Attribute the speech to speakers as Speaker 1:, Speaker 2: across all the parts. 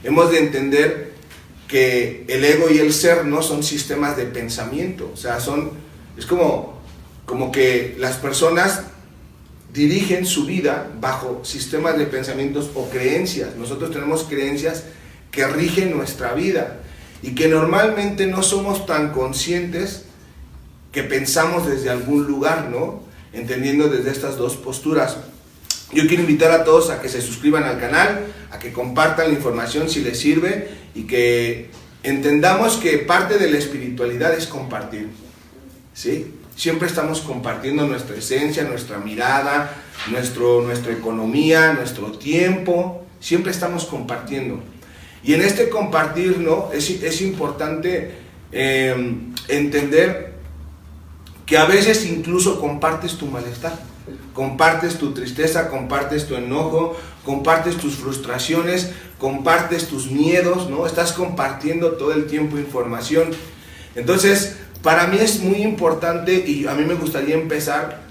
Speaker 1: hemos de entender que el ego y el ser no son sistemas de pensamiento, o sea, es como que las personas dirigen su vida bajo sistemas de pensamientos o creencias. Nosotros tenemos creencias que rigen nuestra vida y que normalmente no somos tan conscientes que pensamos desde algún lugar, ¿no? Entendiendo desde estas dos posturas. Yo quiero invitar a todos a que se suscriban al canal, a que compartan la información si les sirve y que entendamos que parte de la espiritualidad es compartir, ¿sí? Siempre estamos compartiendo nuestra esencia, nuestra mirada, nuestra economía, nuestro tiempo, siempre estamos compartiendo. Y en este compartir, ¿no? es importante entender que a veces incluso compartes tu malestar, compartes tu tristeza, compartes tu enojo, compartes tus frustraciones, compartes tus miedos, ¿no? Estás compartiendo todo el tiempo información. Entonces, para mí es muy importante y a mí me gustaría empezar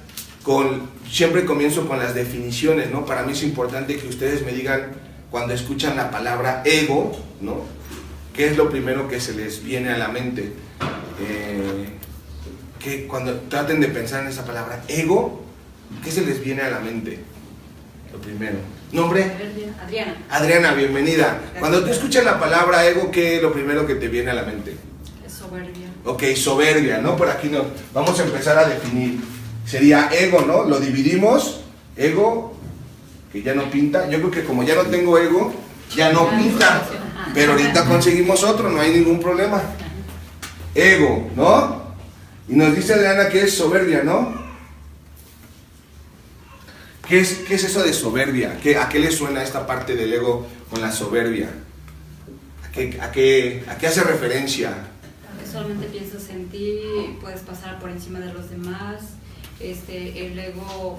Speaker 1: siempre comienzo con las definiciones, ¿no? Para mí es importante que ustedes me digan cuando escuchan la palabra ego, ¿no? ¿Qué es lo primero que se les viene a la mente? Que cuando traten de pensar en esa palabra ego, ¿qué se les viene a la mente? Lo primero. ¿Nombre?
Speaker 2: Adriana.
Speaker 1: Adriana, bienvenida. Gracias. Cuando tú escuchas la palabra ego, ¿qué es lo primero que te viene a la mente?
Speaker 2: Soberbia.
Speaker 1: Ok, soberbia, ¿no? Por aquí no. Vamos a empezar a definir. Sería ego, ¿no? Lo dividimos. Ego, que ya no pinta. Yo creo que como ya no tengo ego, ya no pinta. Pero ahorita conseguimos otro, no hay ningún problema. Ego, ¿no? Y nos dice Adriana que es soberbia, ¿no? ¿Qué es eso de soberbia? ¿A qué le suena esta parte del ego con la soberbia? ¿A qué hace referencia?
Speaker 2: Solamente piensas en ti, puedes pasar por encima de los demás, el ego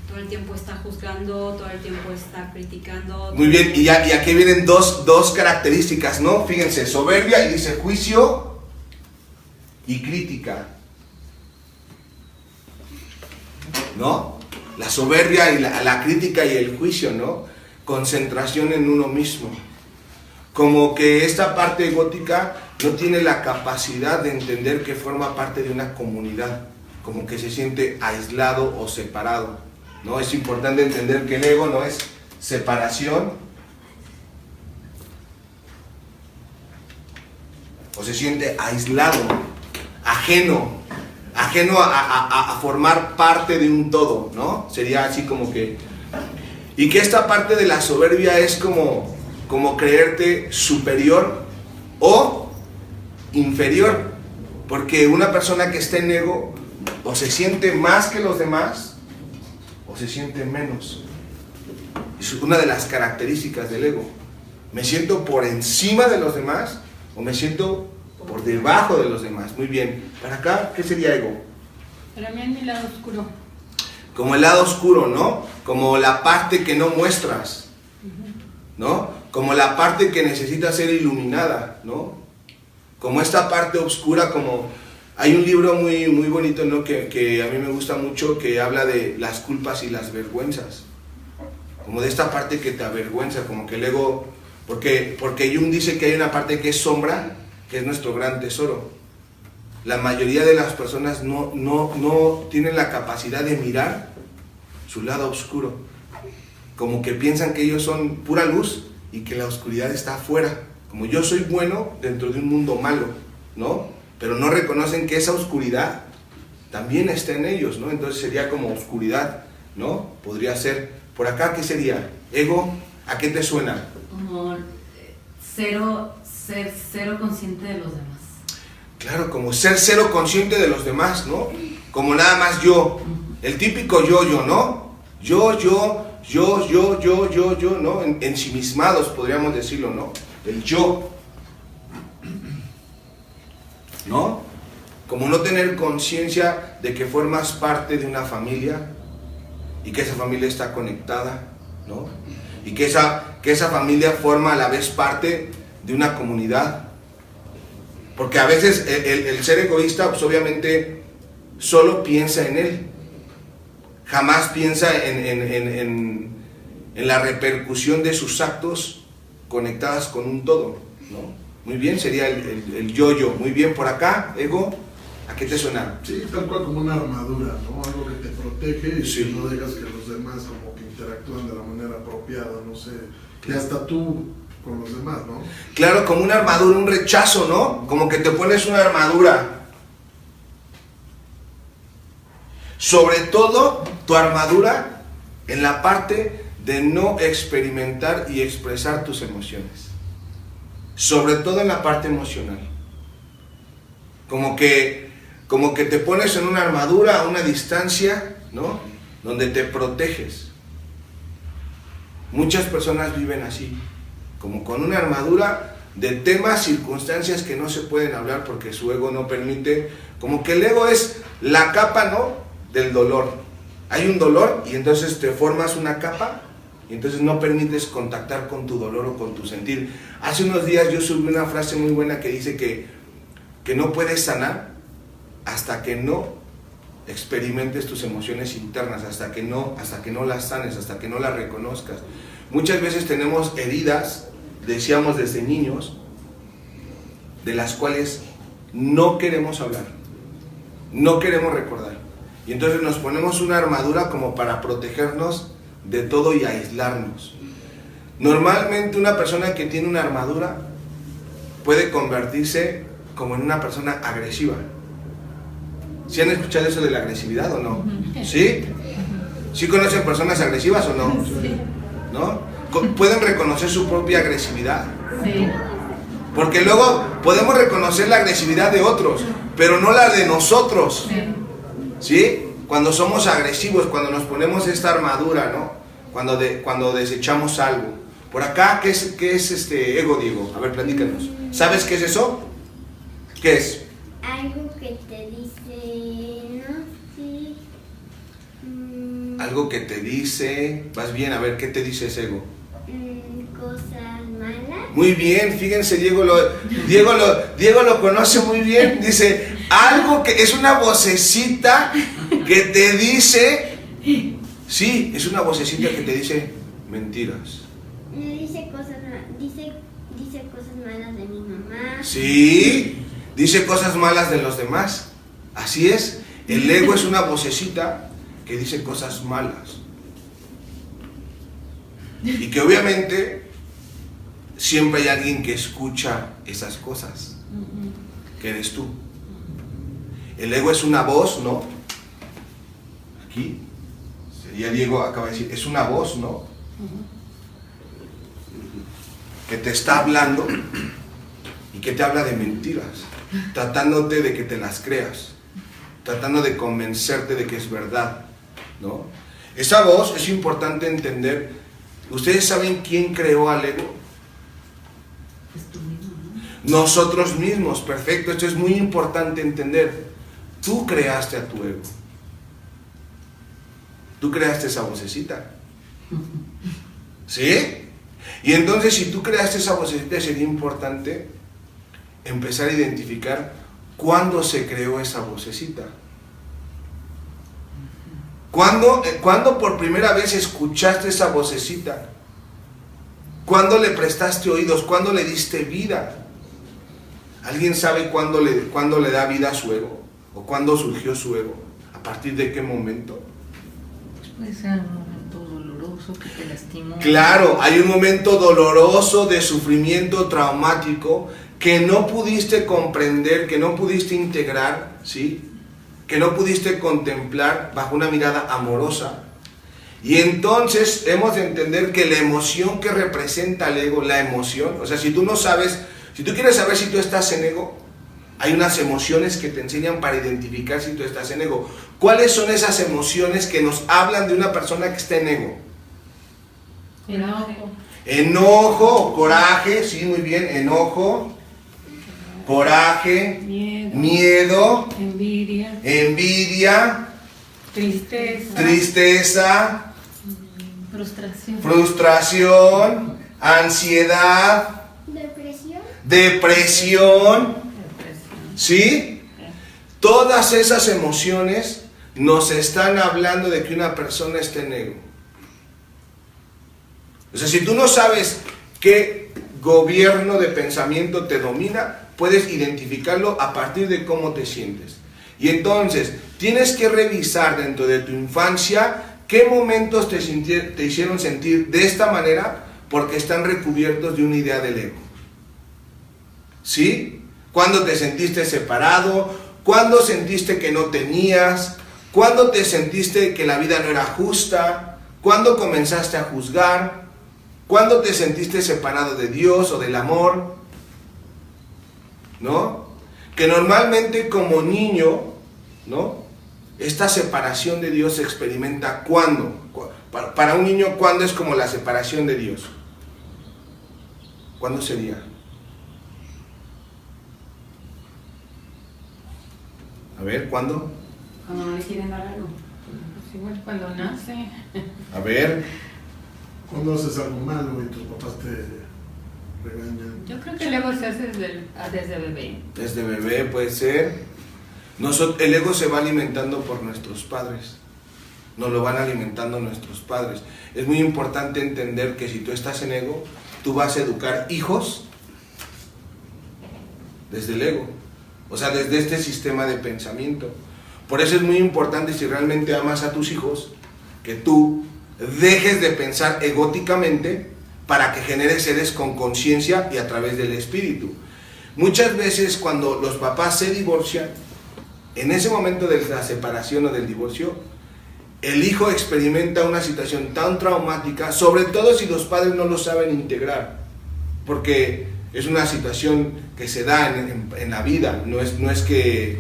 Speaker 2: todo el tiempo está juzgando, todo el tiempo está criticando.
Speaker 1: Muy bien, y aquí vienen dos características, ¿no? Fíjense, soberbia y dice juicio y crítica, ¿no? La soberbia y la crítica y el juicio, ¿no? Concentración en uno mismo. Como que esta parte egótica no tiene la capacidad de entender que forma parte de una comunidad, como que se siente aislado o separado, ¿no? Es importante entender que el ego no es separación o se siente aislado, ajeno a formar parte de un todo, ¿no? Sería así como que... Y que esta parte de la soberbia es como creerte superior o inferior, porque una persona que está en ego o se siente más que los demás o se siente menos. Es una de las características del ego. ¿Me siento por encima de los demás o me siento por debajo de los demás? Muy bien. Para acá, ¿qué sería ego?
Speaker 3: Para mí es mi lado oscuro.
Speaker 1: Como el lado oscuro, ¿no? Como la parte que no muestras, ¿no? Como la parte que necesita ser iluminada, ¿no? Como esta parte oscura, como... Hay un libro muy, muy bonito, ¿no? que a mí me gusta mucho, que habla de las culpas y las vergüenzas. Como de esta parte que te avergüenza, como que el ego... Porque Jung dice que hay una parte que es sombra, que es nuestro gran tesoro. La mayoría de las personas no tienen la capacidad de mirar su lado oscuro. Como que piensan que ellos son pura luz y que la oscuridad está afuera. Como yo soy bueno dentro de un mundo malo, ¿no? Pero no reconocen que esa oscuridad también está en ellos, ¿no? Entonces sería como oscuridad, ¿no? Podría ser. Por acá, ¿qué sería? Ego, ¿a qué te suena?
Speaker 4: Como ser cero consciente de los demás.
Speaker 1: Claro, como ser cero consciente de los demás, ¿no? Como nada más yo. El típico yo, ¿no? Yo, ¿no? Ensimismados, podríamos decirlo, ¿no? El yo, ¿no? Como no tener conciencia de que formas parte de una familia y que esa familia está conectada, ¿no? Y que esa familia forma a la vez parte de una comunidad. Porque a veces el ser egoísta, pues obviamente, solo piensa en él. Jamás piensa en la repercusión de sus actos conectadas con un todo, ¿no? Muy bien, sería el yo-yo. Muy bien, por acá, ego, ¿a qué te suena?
Speaker 5: Sí, tal cual como una armadura, ¿no? Algo que te protege y
Speaker 1: Sí.
Speaker 5: que no dejas que los demás como que interactúen de la manera apropiada, no sé. Y hasta tú con los demás, ¿no?
Speaker 1: Claro, como una armadura, un rechazo, ¿no? Como que te pones una armadura. Sobre todo, tu armadura en la parte de no experimentar y expresar tus emociones. Sobre todo en la parte emocional. Como que te pones en una armadura a una distancia, ¿no? Donde te proteges. Muchas personas viven así, como con una armadura de temas, circunstancias que no se pueden hablar porque su ego no permite. Como que el ego es la capa, ¿no?, del dolor. Hay un dolor y entonces te formas una capa y entonces no permites contactar con tu dolor o con tu sentir. Hace unos días yo subí una frase muy buena que dice que no puedes sanar hasta que no experimentes tus emociones internas, hasta que no las sanes, hasta que no las reconozcas. Muchas veces tenemos heridas, decíamos desde niños, de las cuales no queremos hablar, no queremos recordar. Y entonces nos ponemos una armadura como para protegernos de todo y aislarnos. Normalmente una persona que tiene una armadura puede convertirse como en una persona agresiva. ¿Sí han escuchado eso de la agresividad o no? ¿Sí? ¿Sí conocen personas agresivas o no? ¿No? ¿Pueden reconocer su propia agresividad?
Speaker 3: Sí.
Speaker 1: Porque luego podemos reconocer la agresividad de otros, pero no la de nosotros. ¿Sí? Cuando somos agresivos, cuando nos ponemos esta armadura, ¿no? Cuando desechamos algo. Por acá, ¿qué es este ego, Diego? A ver, platícanos. ¿Sabes qué es eso? ¿Qué es?
Speaker 6: Algo que te dice, no sé.
Speaker 1: Algo que te dice... Vas bien, a ver, ¿qué te dice ese ego?
Speaker 6: Cosas malas.
Speaker 1: Muy bien, fíjense, Diego lo conoce muy bien. Dice, algo que es una vocecita que te dice... Sí, es una vocecita que te dice mentiras.
Speaker 6: Dice cosas malas de mi mamá.
Speaker 1: Sí, dice cosas malas de los demás. Así es, el ego es una vocecita que dice cosas malas. Y que obviamente siempre hay alguien que escucha esas cosas, que eres tú. El ego es una voz, ¿no? Aquí, sería Diego, acaba de decir, es una voz, ¿no? Que te está hablando y que te habla de mentiras, tratándote de que te las creas, tratando de convencerte de que es verdad, ¿no? Esa voz es importante entender. ¿Ustedes saben quién creó al ego?
Speaker 4: Es tú mismo, ¿no?
Speaker 1: Nosotros mismos, perfecto. Esto es muy importante entender. Tú creaste a tu ego. Tú creaste esa vocecita. ¿Sí? Y entonces, si tú creaste esa vocecita, sería importante empezar a identificar cuándo se creó esa vocecita. ¿Cuándo por primera vez escuchaste esa vocecita? ¿Cuándo le prestaste oídos? ¿Cuándo le diste vida? ¿Alguien sabe cuándo le da vida a su ego? ¿O cuándo surgió su ego? ¿A partir de qué momento?
Speaker 7: Puede ser un momento doloroso que te lastimó.
Speaker 1: Claro, hay un momento doloroso de sufrimiento traumático que no pudiste comprender, que no pudiste integrar, ¿sí? Que no pudiste contemplar bajo una mirada amorosa. Y entonces hemos de entender que la emoción que representa el ego, la emoción, o sea, si tú quieres saber si tú estás en ego, hay unas emociones que te enseñan para identificar si tú estás en ego. ¿Cuáles son esas emociones que nos hablan de una persona que está en ego?
Speaker 3: Enojo.
Speaker 1: Enojo, coraje, sí, muy bien, enojo, coraje, miedo, envidia, tristeza, frustración, ansiedad, depresión, ¿sí? Todas esas emociones nos están hablando de que una persona está en ego. O sea, si tú no sabes gobierno de pensamiento te domina, puedes identificarlo a partir de cómo te sientes. Y entonces, tienes que revisar dentro de tu infancia qué momentos te hicieron sentir de esta manera, porque están recubiertos de una idea del ego. ¿Sí? ¿Cuándo te sentiste separado? ¿Cuándo sentiste que no tenías? ¿Cuándo te sentiste que la vida no era justa? ¿Cuándo comenzaste a juzgar? ¿Cuándo te sentiste separado de Dios o del amor? ¿No? Que normalmente como niño, ¿no? Esta separación de Dios se experimenta ¿cuándo? Para un niño, ¿cuándo es como la separación de Dios? ¿Cuándo sería? A ver, ¿cuándo?
Speaker 4: Cuando no le quieren dar algo.
Speaker 3: Pues igual cuando nace.
Speaker 1: A ver.
Speaker 5: Cuando haces algo malo y tus papás te regañan.
Speaker 3: Yo creo que el ego se hace desde bebé.
Speaker 1: Desde bebé puede ser. El ego se va alimentando por nuestros padres. Nos lo van alimentando nuestros padres. Es muy importante entender que si tú estás en ego, tú vas a educar hijos desde el ego. O sea, desde este sistema de pensamiento. Por eso es muy importante, si realmente amas a tus hijos, que tú dejes de pensar egóticamente para que generes seres con conciencia y a través del espíritu. Muchas veces cuando los papás se divorcian, en ese momento de la separación o del divorcio, el hijo experimenta una situación tan traumática, sobre todo si los padres no lo saben integrar, porque es una situación que se da en la vida, no es que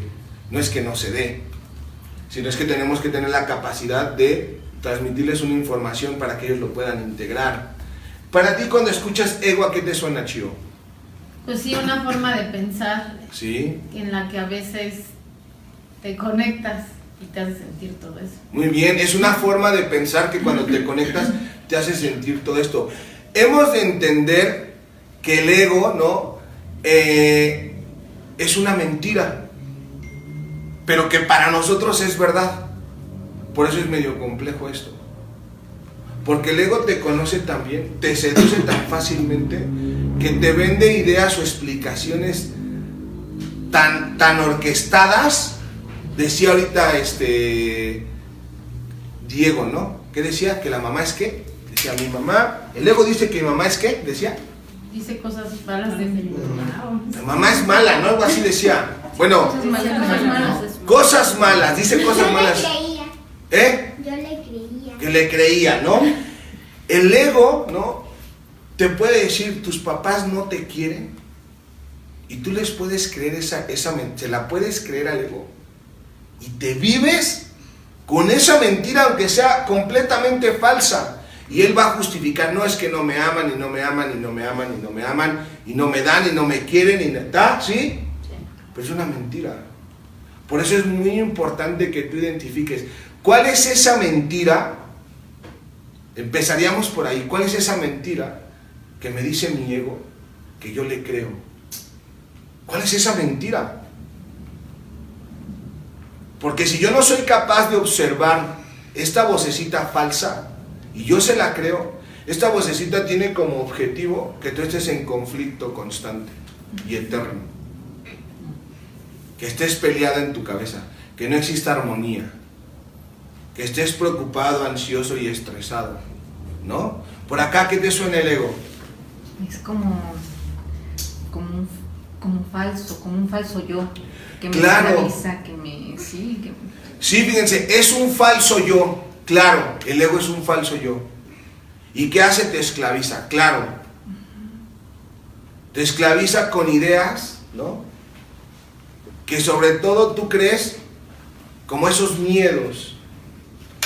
Speaker 1: no se dé, sino es que tenemos que tener la capacidad de transmitirles una información para que ellos lo puedan integrar. Para ti, cuando escuchas ego, ¿a qué te suena, Chio?
Speaker 8: Pues sí, una forma de pensar
Speaker 1: ¿Sí?
Speaker 8: en la que a veces te conectas y te hace sentir todo eso.
Speaker 1: Muy bien, es una forma de pensar que cuando te conectas te hace sentir todo esto. Hemos de entender que el ego, ¿no? Es una mentira, pero que para nosotros es verdad. Por eso es medio complejo esto. Porque el ego te conoce tan bien, te seduce tan fácilmente, que te vende ideas o explicaciones tan orquestadas. Decía ahorita Diego, ¿no? ¿Qué decía? ¿Que la mamá es qué? Decía mi mamá. El ego dice que mi mamá es qué, decía.
Speaker 8: Dice cosas malas de mi mamá.
Speaker 1: La mamá es mala, ¿no? Algo así decía. Bueno,
Speaker 8: Cosas malas.
Speaker 1: cosas malas, dice cosas malas.
Speaker 6: Yo le creía.
Speaker 1: ¿Eh?
Speaker 6: Yo le creía.
Speaker 1: Que le creía, ¿no? El ego, ¿no? Te puede decir, tus papás no te quieren. Y tú les puedes creer se la puedes creer al ego. Y te vives con esa mentira, aunque sea completamente falsa. Y él va a justificar, no es que no me aman, y no me aman, y no me aman, y no me aman, y no me dan, y no me quieren, y ¿está? ¿Sí? Pero es una mentira. Por eso es muy importante que tú identifiques cuál es esa mentira. Empezaríamos por ahí. ¿Cuál es esa mentira que me dice mi ego que yo le creo? ¿Cuál es esa mentira? Porque si yo no soy capaz de observar esta vocecita falsa y yo se la creo, esta vocecita tiene como objetivo que tú estés en conflicto constante y eterno, que estés peleada en tu cabeza, que no exista armonía, que estés preocupado, ansioso y estresado, ¿no? Por acá, ¿qué te suena el ego?
Speaker 7: Es como un falso yo, que me
Speaker 1: Claro.
Speaker 7: esclaviza, que me... Sí,
Speaker 1: Sí, fíjense, es un falso yo, claro, el ego es un falso yo. ¿Y qué hace? Te esclaviza, claro. Te esclaviza con ideas, ¿no? Que sobre todo tú crees como esos miedos.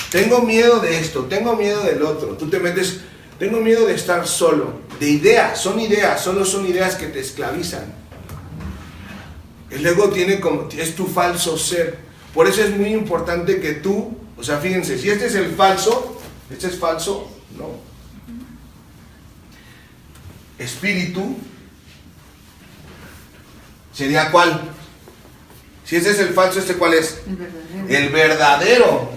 Speaker 1: Tengo miedo de esto, tengo miedo del otro. Tú te metes, tengo miedo de estar solo. De ideas, solo son ideas que te esclavizan. El ego es tu falso ser. Por eso es muy importante que tú, o sea, fíjense, si este es falso, ¿no? Espíritu, ¿sería cuál? Si este es el falso, ¿este cuál es?
Speaker 7: el verdadero.
Speaker 1: El verdadero.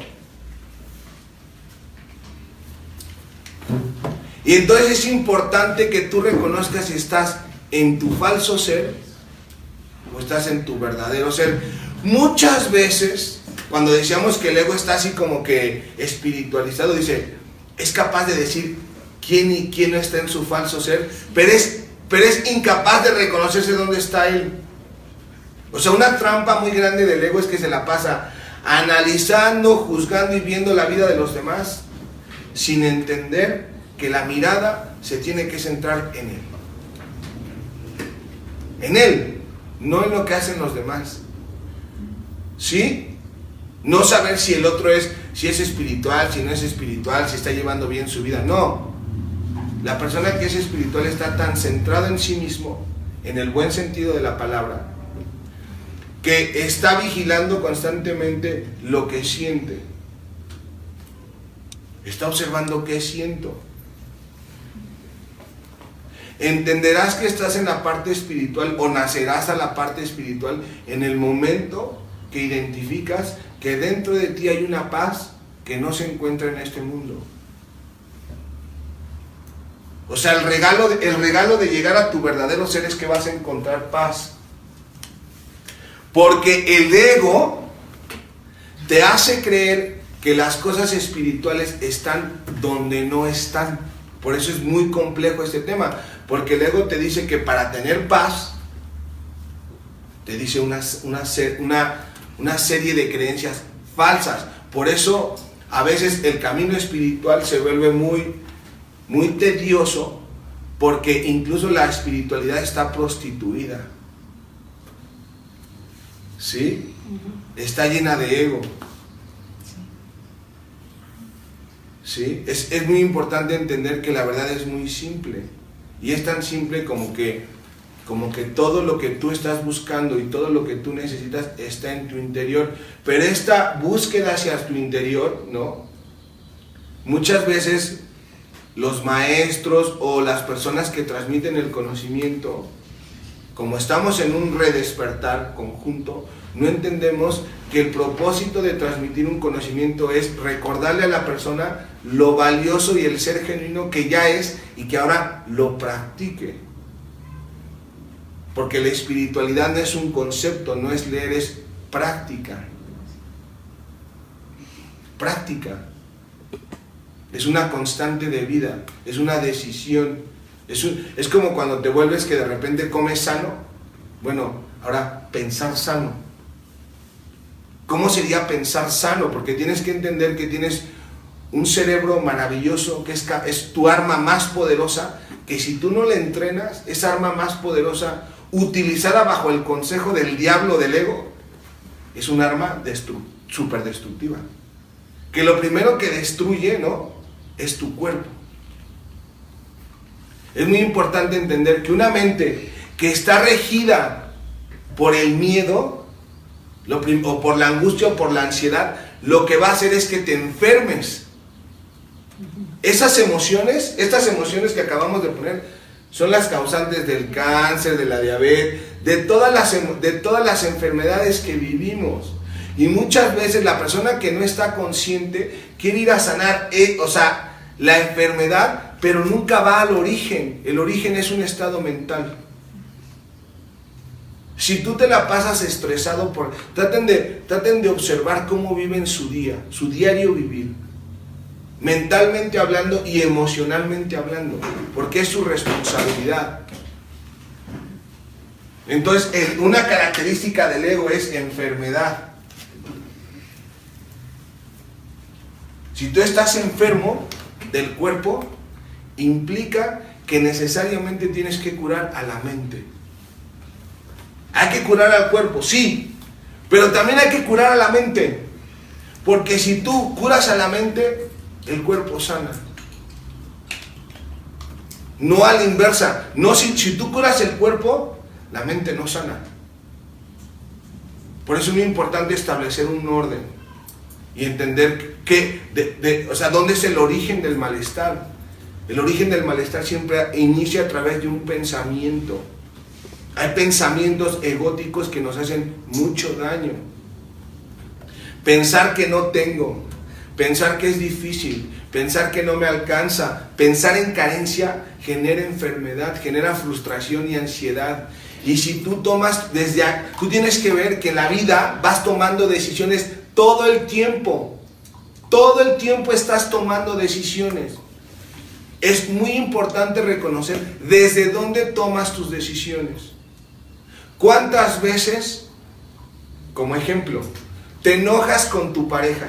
Speaker 1: Y entonces es importante que tú reconozcas si estás en tu falso ser o estás en tu verdadero ser. Muchas veces, cuando decíamos que el ego está así como que espiritualizado, dice, es capaz de decir quién y quién no está en su falso ser, pero es incapaz de reconocerse dónde está él. O sea, una trampa muy grande del ego es que se la pasa analizando, juzgando y viendo la vida de los demás, sin entender que la mirada se tiene que centrar en él. En él, no en lo que hacen los demás. ¿Sí? No saber si el otro si es espiritual, si no es espiritual, si está llevando bien su vida. No. La persona que es espiritual está tan centrada en sí mismo, en el buen sentido de la palabra, que está vigilando constantemente lo que siente. Está observando qué siento. Entenderás que estás en la parte espiritual o nacerás a la parte espiritual en el momento que identificas que dentro de ti hay una paz que no se encuentra en este mundo. O sea, el regalo de llegar a tu verdadero ser es que vas a encontrar paz. Porque el ego te hace creer que las cosas espirituales están donde no están. Por eso es muy complejo este tema. Porque el ego te dice que para tener paz, te dice una serie de creencias falsas. Por eso a veces el camino espiritual se vuelve muy tedioso, porque incluso la espiritualidad está prostituida. ¿Sí? Está llena de ego. ¿Sí? Es muy importante entender que la verdad es muy simple. Y es tan simple como que todo lo que tú estás buscando y todo lo que tú necesitas está en tu interior. Pero esta búsqueda hacia tu interior, ¿no? Muchas veces los maestros o las personas que transmiten el conocimiento, como estamos en un redespertar conjunto, no entendemos que el propósito de transmitir un conocimiento es recordarle a la persona lo valioso y el ser genuino que ya es y que ahora lo practique. Porque la espiritualidad no es un concepto, no es leer, es práctica. Práctica. Es una constante de vida, es una decisión. Es como cuando te vuelves que de repente comes sano. Bueno, ahora pensar sano. ¿Cómo sería pensar sano? Porque tienes que entender que tienes un cerebro maravilloso, que es tu arma más poderosa, que si tú no le entrenas, esa arma más poderosa, utilizada bajo el consejo del diablo, del ego, es un arma súper destructiva. Que lo primero que destruye, ¿no?, es tu cuerpo. Es muy importante entender que una mente que está regida por el miedo, o por la angustia o por la ansiedad, lo que va a hacer es que te enfermes. Estas emociones que acabamos de poner, son las causantes del cáncer, de la diabetes, de todas las enfermedades que vivimos. Y muchas veces la persona que no está consciente quiere ir a sanar, la enfermedad, pero nunca va al origen. El origen es un estado mental. Si tú te la pasas estresado, traten de observar cómo viven su día, su diario vivir, mentalmente hablando y emocionalmente hablando, porque es su responsabilidad. Entonces, una característica del ego es enfermedad. Si tú estás enfermo del cuerpo, implica que necesariamente tienes que curar a la mente. Hay que curar al cuerpo, sí, pero también hay que curar a la mente, porque si tú curas a la mente, el cuerpo sana. No a la inversa. No, si tú curas el cuerpo, la mente no sana. Por eso es muy importante establecer un orden y entender dónde es el origen del malestar. El origen del malestar siempre inicia a través de un pensamiento. Hay pensamientos egóticos que nos hacen mucho daño. Pensar que no tengo, pensar que es difícil, pensar que no me alcanza, pensar en carencia genera enfermedad, genera frustración y ansiedad. Y si tú tomas tú tienes que ver que en la vida vas tomando decisiones todo el tiempo estás tomando decisiones. Es muy importante reconocer desde dónde tomas tus decisiones. ¿Cuántas veces, como ejemplo, te enojas con tu pareja?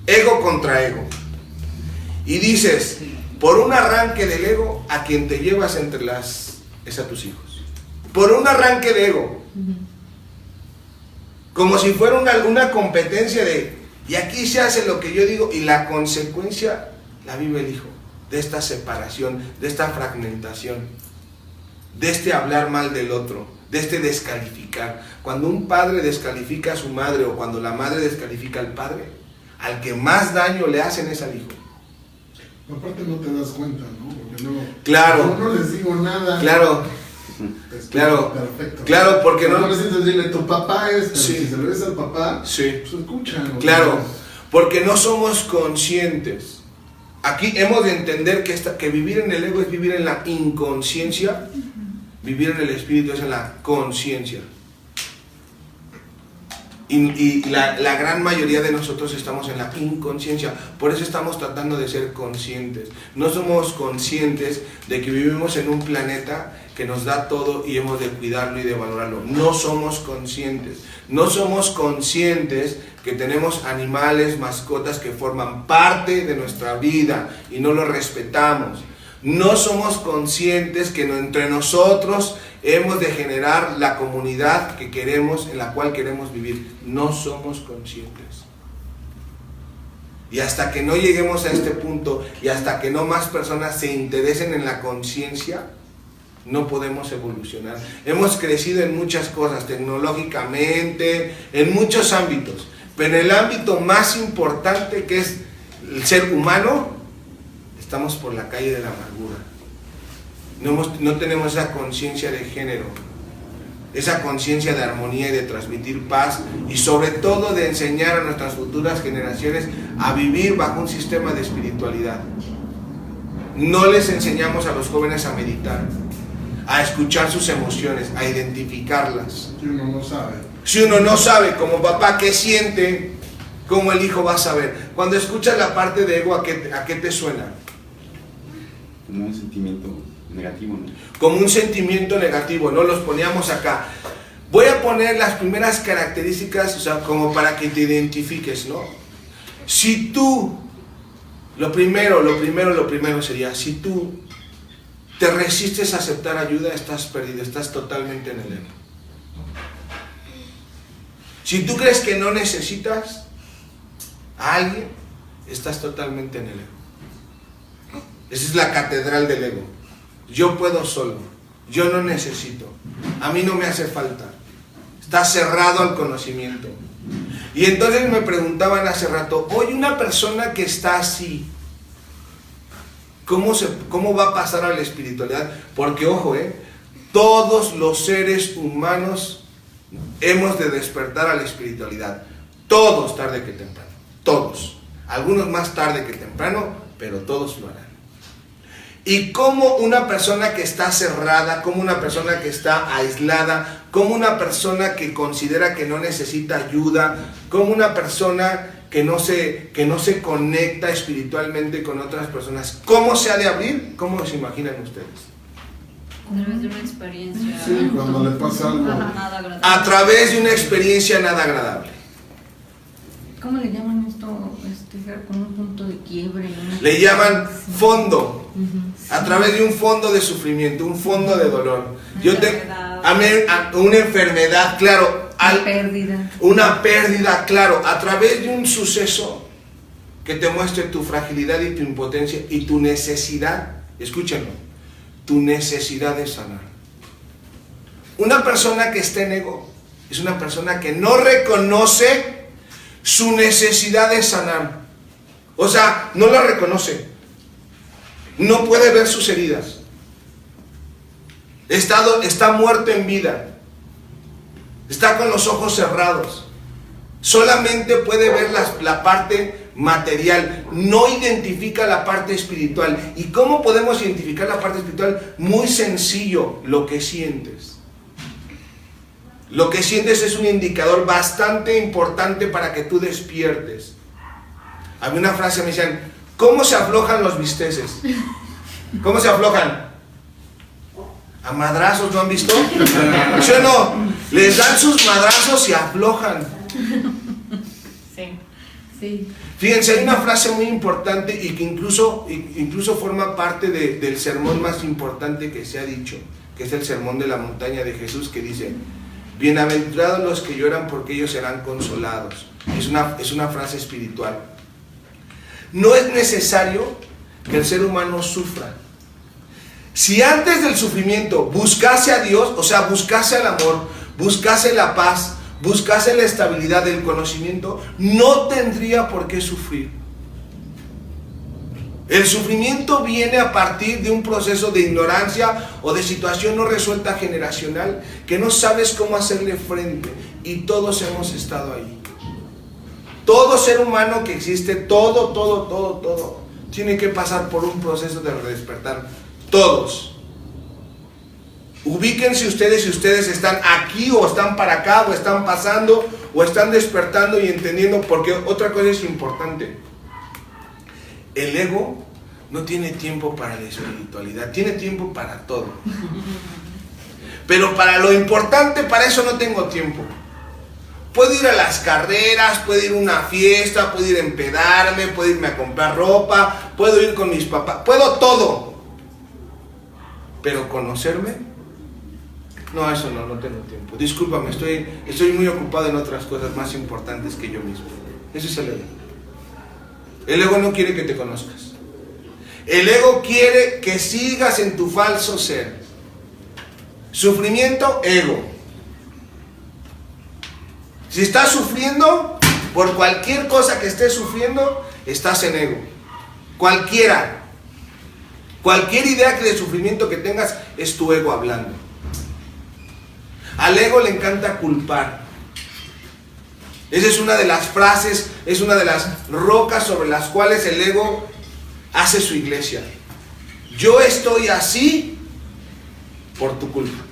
Speaker 1: Ego contra ego. Y dices, por un arranque del ego, a quien te llevas es a tus hijos. Por un arranque de ego. Como si fuera una competencia y aquí se hace lo que yo digo, y la consecuencia la vive el hijo. De esta separación, de esta fragmentación, de este hablar mal del otro, de este descalificar. Cuando un padre descalifica a su madre o cuando la madre descalifica al padre, al que más daño le hacen es al hijo.
Speaker 5: Aparte no te das cuenta, ¿no? Porque no,
Speaker 1: Claro.
Speaker 5: no les digo nada.
Speaker 1: Claro. Claro.
Speaker 5: Perfecto.
Speaker 1: Claro, porque no
Speaker 5: les sientes dile, tu papá es, pero
Speaker 1: Sí.
Speaker 5: si se lo ves al papá,
Speaker 1: Sí.
Speaker 5: pues escuchan.
Speaker 1: Claro, porque no somos conscientes. Aquí hemos de entender que vivir en el ego es vivir en la inconsciencia, vivir en el espíritu es en la conciencia. Y la gran mayoría de nosotros estamos en la inconsciencia, por eso estamos tratando de ser conscientes. No somos conscientes de que vivimos en un planeta que nos da todo y hemos de cuidarlo y de valorarlo. No somos conscientes. No somos conscientes que tenemos animales, mascotas que forman parte de nuestra vida y no los respetamos. No somos conscientes que entre nosotros hemos de generar la comunidad que queremos, en la cual queremos vivir. No somos conscientes. Y hasta que no lleguemos a este punto y hasta que no más personas se interesen en la conciencia, no podemos evolucionar. Hemos crecido en muchas cosas, tecnológicamente, en muchos ámbitos, pero en el ámbito más importante, que es el ser humano, estamos por la calle de la amargura. No tenemos esa conciencia de género, esa conciencia de armonía y de transmitir paz, y sobre todo de enseñar a nuestras futuras generaciones a vivir bajo un sistema de espiritualidad. No les enseñamos a los jóvenes a meditar, a escuchar sus emociones, a identificarlas.
Speaker 5: Si uno no sabe.
Speaker 1: Si uno no sabe como papá qué siente, ¿cómo el hijo va a saber? Cuando escuchas la parte de ego, ¿a qué te suena?
Speaker 9: Como un sentimiento negativo, ¿no?
Speaker 1: Como un sentimiento negativo, ¿no? Los poníamos acá. Voy a poner las primeras características, o sea, como para que te identifiques, ¿no? Si tú, lo primero sería, si tú te resistes a aceptar ayuda, estás perdido, estás totalmente en el ego. Si tú crees que no necesitas a alguien, estás totalmente en el ego. Esa es la catedral del ego. Yo puedo solo, yo no necesito, a mí no me hace falta. Está cerrado al conocimiento. Y entonces me preguntaban hace rato, oye, una persona que está así, ¿cómo va a pasar a la espiritualidad? Porque ojo, todos los seres humanos hemos de despertar a la espiritualidad. Todos tarde que temprano. Todos. Algunos más tarde que temprano, pero todos lo harán. Y como una persona que está cerrada, como una persona que está aislada, como una persona que considera que no necesita ayuda, como una persona que no se conecta espiritualmente con otras personas, ¿cómo se ha de abrir? ¿Cómo se imaginan ustedes?
Speaker 2: A través de una experiencia.
Speaker 5: Sí, cuando le pasa algo.
Speaker 2: Nada agradable.
Speaker 1: A través de una experiencia nada agradable.
Speaker 7: ¿Cómo le llaman esto? Con un punto de quiebre. ¿No?
Speaker 1: Le llaman fondo. A través de un fondo de sufrimiento, un fondo de dolor. Una enfermedad, claro. Una pérdida, claro. A través de un suceso que te muestre tu fragilidad y tu impotencia y tu necesidad, escúchenlo, tu necesidad de sanar. Una persona que está en ego es una persona que no reconoce su necesidad de sanar. O sea, no la reconoce. No puede ver sus heridas. Está muerto en vida. Está con los ojos cerrados. Solamente puede ver la parte material, no identifica la parte espiritual. ¿Y cómo podemos identificar la parte espiritual? Muy sencillo, lo que sientes. Lo que sientes es un indicador bastante importante para que tú despiertes. Había una frase, me decían, ¿cómo se aflojan los bisteces? ¿Cómo se aflojan? A madrazos, ¿no han visto? ¿Sí o no? Les dan sus madrazos y aflojan.
Speaker 8: Sí, sí.
Speaker 1: Fíjense, hay una frase muy importante y que incluso forma parte del sermón más importante que se ha dicho, que es el sermón de la montaña de Jesús, que dice, bienaventurados los que lloran porque ellos serán consolados. Es una frase espiritual. No es necesario que el ser humano sufra. Si antes del sufrimiento buscase a Dios, o sea, buscase el amor, buscase la paz, buscase la estabilidad del conocimiento, no tendría por qué sufrir. El sufrimiento viene a partir de un proceso de ignorancia o de situación no resuelta generacional que no sabes cómo hacerle frente, y todos hemos estado ahí. Todo ser humano que existe, todo, tiene que pasar por un proceso de redespertar. Todos. Ubíquense ustedes si ustedes están aquí o están para acá o están pasando o están despertando y entendiendo, porque otra cosa es importante. El ego no tiene tiempo para la espiritualidad, tiene tiempo para todo. Pero para lo importante, para eso no tengo tiempo. Puedo ir a las carreras, puedo ir a una fiesta, puedo ir a empedarme, puedo irme a comprar ropa, puedo ir con mis papás, puedo todo. Pero conocerme, no, eso no tengo tiempo. Discúlpame, estoy muy ocupado en otras cosas más importantes que yo mismo. Ese es el ego. El ego no quiere que te conozcas. El ego quiere que sigas en tu falso ser. Sufrimiento, ego. Si estás sufriendo por cualquier cosa que estés sufriendo, estás en ego. Cualquiera. Cualquier idea de sufrimiento que tengas es tu ego hablando. Al ego le encanta culpar. Esa es una de las frases, es una de las rocas sobre las cuales el ego hace su iglesia. Yo estoy así por tu culpa.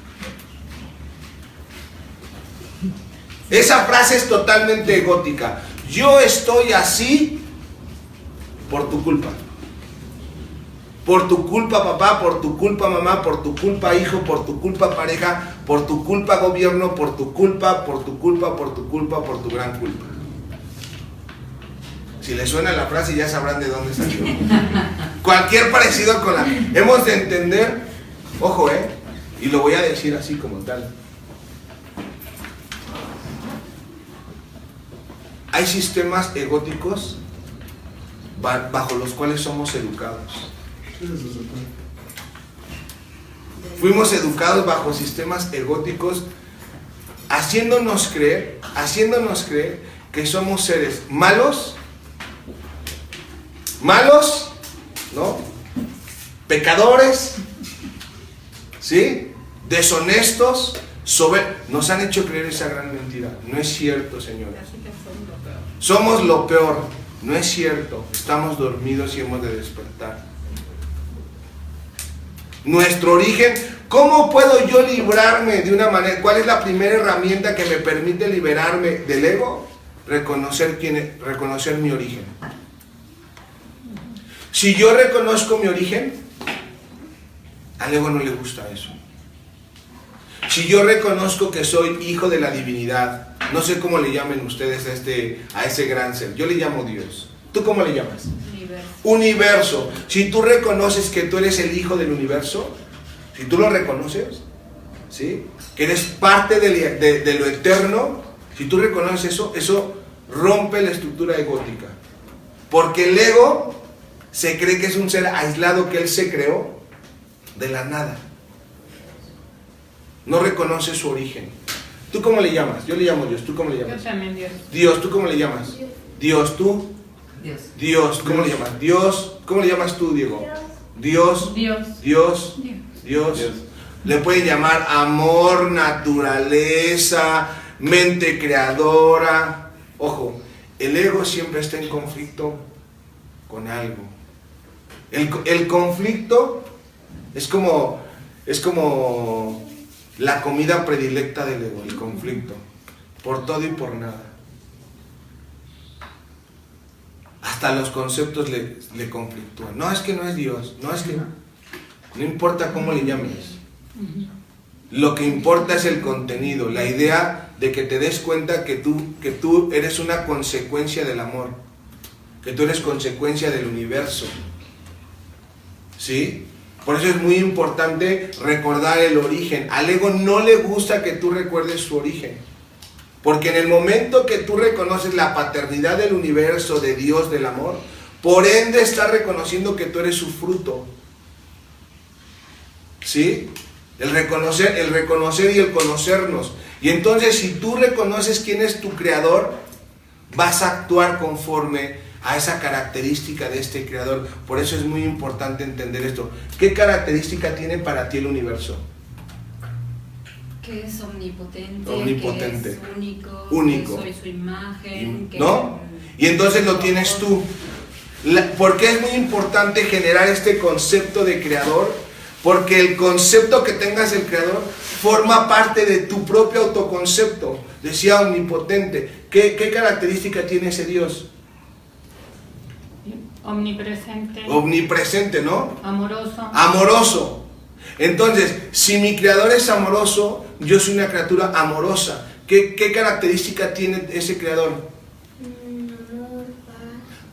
Speaker 1: Esa frase es totalmente egótica. Yo estoy así por tu culpa. Por tu culpa, papá, por tu culpa, mamá, por tu culpa, hijo, por tu culpa, pareja, por tu culpa, gobierno, por tu culpa, por tu culpa, por tu culpa, por tu gran culpa. Si les suena la frase ya sabrán de dónde salió. Cualquier parecido con la... Hemos de entender, ojo, y lo voy a decir así como tal. Hay sistemas egóticos bajo los cuales somos educados. Fuimos educados bajo sistemas egóticos, haciéndonos creer que somos seres malos, ¿no? Pecadores, ¿sí? Deshonestos, nos han hecho creer esa gran mentira. No es cierto, señores. Somos lo peor. No es cierto. Estamos dormidos y hemos de despertar. Nuestro origen. ¿Cómo puedo yo librarme de una manera? ¿Cuál es la primera herramienta que me permite liberarme del ego? Reconocer mi origen. Si yo reconozco mi origen, al ego no le gusta eso. Si yo reconozco que soy hijo de la divinidad, no sé cómo le llamen ustedes a ese gran ser, yo le llamo Dios. ¿Tú cómo le llamas? Universo. Si tú reconoces que tú eres el hijo del universo, si tú lo reconoces, ¿sí? Que eres parte de lo eterno, si tú reconoces eso rompe la estructura egótica. Porque el ego se cree que es un ser aislado que él se creó de la nada. No reconoce su origen. ¿Tú cómo le llamas? Yo le llamo Dios. ¿Tú cómo le llamas?
Speaker 3: Yo también, Dios.
Speaker 1: Dios, ¿tú cómo le llamas? Dios, ¿tú? Dios, ¿cómo le llamas? Dios, ¿cómo le llamas tú, Diego? Dios. Le pueden llamar amor, naturaleza, mente creadora. Ojo, el ego siempre está en conflicto con algo. El conflicto es como la comida predilecta del ego, el conflicto, por todo y por nada. Hasta los conceptos le conflictúan. No, es que no es Dios, no es que no importa cómo le llames. Lo que importa es el contenido, la idea de que te des cuenta que tú eres una consecuencia del amor, que tú eres consecuencia del universo. ¿Sí? Por eso es muy importante recordar el origen. Al ego no le gusta que tú recuerdes su origen. Porque en el momento que tú reconoces la paternidad del universo, de Dios, del amor, por ende estás reconociendo que tú eres su fruto. ¿Sí? El reconocer y el conocernos. Y entonces si tú reconoces quién es tu creador, vas a actuar conforme a esa característica de este creador. Por eso es muy importante entender esto. ¿Qué característica tiene para ti el universo?
Speaker 2: Que es omnipotente,
Speaker 1: Omnipotente.
Speaker 2: que es único,
Speaker 1: Único.
Speaker 2: que soy su imagen,
Speaker 1: ¿No? Y entonces lo tienes tú. ¿Por qué es muy importante generar este concepto de creador? Porque el concepto que tengas del creador forma parte de tu propio autoconcepto. Decía omnipotente. ¿Qué característica tiene ese Dios?
Speaker 3: Omnipresente.
Speaker 1: Omnipresente, ¿no?
Speaker 3: Amoroso.
Speaker 1: Amoroso. Entonces, si mi creador es amoroso, yo soy una criatura amorosa. ¿Qué característica tiene ese creador?
Speaker 6: Amor,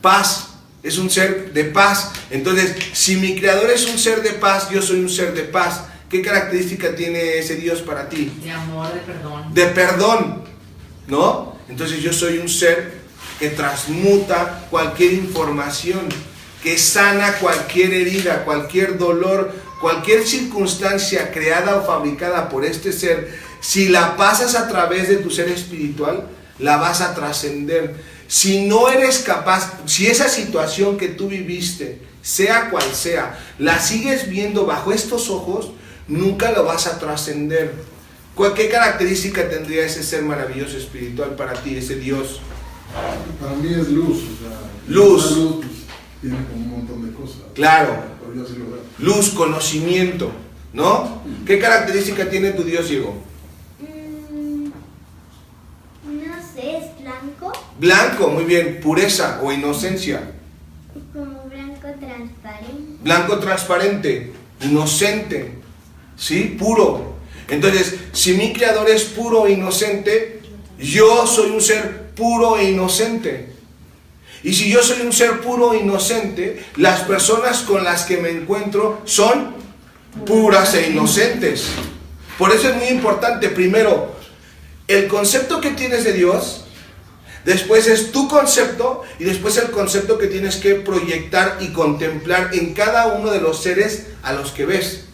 Speaker 6: paz.
Speaker 1: Paz. Es un ser de paz. Entonces, si mi creador es un ser de paz, yo soy un ser de paz. ¿Qué característica tiene ese Dios para ti?
Speaker 4: De amor, de perdón.
Speaker 1: De perdón, ¿no? Entonces yo soy un ser que transmuta cualquier información, que sana cualquier herida, cualquier dolor, cualquier circunstancia creada o fabricada por este ser. Si la pasas a través de tu ser espiritual, la vas a trascender. Si no eres capaz, si esa situación que tú viviste, sea cual sea, la sigues viendo bajo estos ojos, nunca lo vas a trascender. ¿Qué característica tendría ese ser maravilloso espiritual para ti, ese Dios?
Speaker 5: Para mí es luz, o sea,
Speaker 1: Luz.
Speaker 5: la luz pues, tiene como un montón de cosas.
Speaker 1: Claro.
Speaker 5: Pero yo así lo veo.
Speaker 1: Luz, conocimiento, ¿no? ¿Qué característica tiene tu Dios, Diego?
Speaker 6: No sé, es blanco,
Speaker 1: Blanco, muy bien. Pureza o inocencia.
Speaker 6: como blanco transparente.
Speaker 1: Blanco transparente, inocente, ¿sí? Puro. Entonces, si mi creador es puro e inocente, yo soy un ser puro e inocente. Y si yo soy un ser puro e inocente, las personas con las que me encuentro son puras e inocentes. Por eso es muy importante, primero, el concepto que tienes de Dios, después es tu concepto y después el concepto que tienes que proyectar y contemplar en cada uno de los seres a los que ves.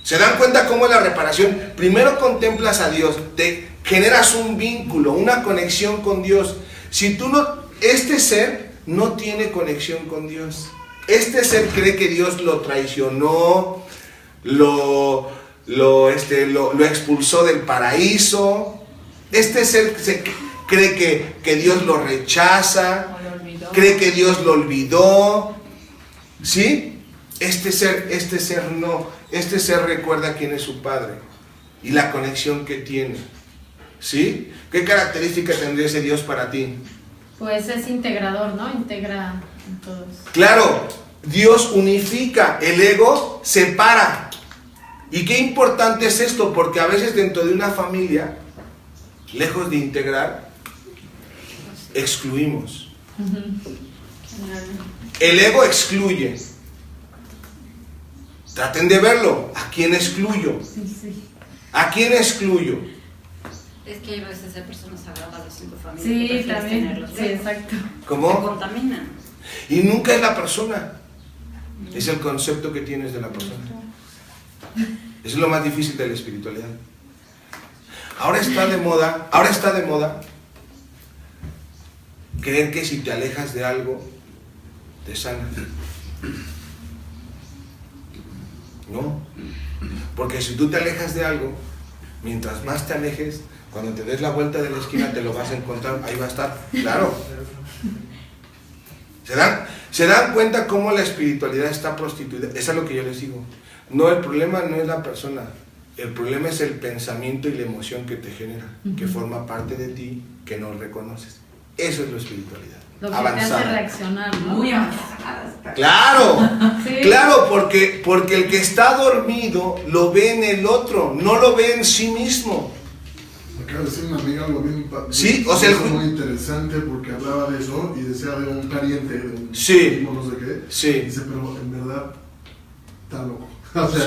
Speaker 1: ¿Se dan cuenta cómo es la reparación? Primero contemplas a Dios, te generas un vínculo, una conexión con Dios. Si tú no, este ser no tiene conexión con Dios. Este ser cree que Dios lo traicionó, lo expulsó del paraíso. Este ser cree que Dios lo rechaza, cree que Dios lo olvidó. ¿Sí? Este ser no. Este ser recuerda quién es su padre y la conexión que tiene. ¿Sí? ¿Qué característica tendría ese Dios para ti?
Speaker 8: Pues es integrador, ¿no? Integra en todos.
Speaker 1: Claro, Dios unifica, el ego separa. ¿Y qué importante es esto? Porque a veces dentro de una familia, lejos de integrar, excluimos. El ego excluye. Traten de verlo. ¿A quién excluyo? ¿A quién excluyo?
Speaker 2: Es que hay veces hay personas agradables en tu familia. que
Speaker 8: Sí,
Speaker 2: prefieres
Speaker 8: también.
Speaker 2: tenerlos
Speaker 8: Sí,
Speaker 2: lejos.
Speaker 8: exacto.
Speaker 2: Te
Speaker 1: ¿Cómo?
Speaker 2: contaminan.
Speaker 1: Y nunca es la persona. Es el concepto que tienes de la persona. Eso es lo más difícil de la espiritualidad. Ahora está de moda creer que si te alejas de algo, te sanas. No. Porque si tú te alejas de algo, mientras más te alejes, Cuando te des la vuelta de la esquina te lo vas a encontrar, ahí va a estar, claro. ¿Se dan cuenta cómo la espiritualidad está prostituida? Eso es lo que yo les digo. No, el problema no es la persona, el problema es el pensamiento y la emoción que te genera, que forma parte de ti, que no reconoces. Eso es la espiritualidad.
Speaker 8: Lo que te hace reaccionar, ¿no?
Speaker 4: Muy avanzada.
Speaker 1: Claro,
Speaker 8: Sí.
Speaker 1: claro, porque el que está dormido lo ve en el otro, no lo ve en sí mismo.
Speaker 5: Acaba de decir una amiga algo bien
Speaker 1: Sí, o sea,
Speaker 5: muy interesante porque hablaba de eso y decía de un pariente, de un
Speaker 1: Sí.
Speaker 5: primo, no sé qué.
Speaker 1: Sí.
Speaker 5: Dice, pero en verdad está loco. O sea,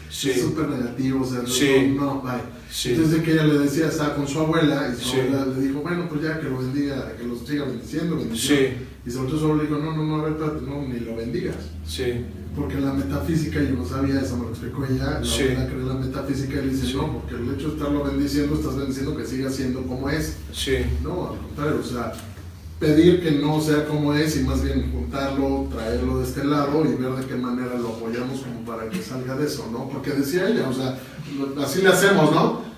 Speaker 1: Sí.
Speaker 5: es súper negativo, o sea,
Speaker 1: Sí.
Speaker 5: no, bye.
Speaker 1: Sí.
Speaker 5: Entonces que ella le decía, estaba con su abuela y su
Speaker 1: Sí.
Speaker 5: abuela le dijo, bueno, pues ya que lo bendiga, que los siga bendiciendo.
Speaker 1: Sí.
Speaker 5: Y sobre todo su abuela dijo, no, a ver, espérate, no, ni lo bendigas.
Speaker 1: Sí,
Speaker 5: Porque la metafísica, yo no sabía, eso me lo explicó ella, la
Speaker 1: Sí.
Speaker 5: abuela cree en la metafísica y dice,
Speaker 1: Sí.
Speaker 5: no, porque el hecho de estarlo bendiciendo, estás bendiciendo que siga siendo como es.
Speaker 1: sí,
Speaker 5: No, al contrario, o sea, pedir que no sea como es y más bien juntarlo, traerlo de este lado y ver de qué manera lo apoyamos como para que salga de eso, ¿no? Porque decía ella, o sea, así le hacemos, ¿no?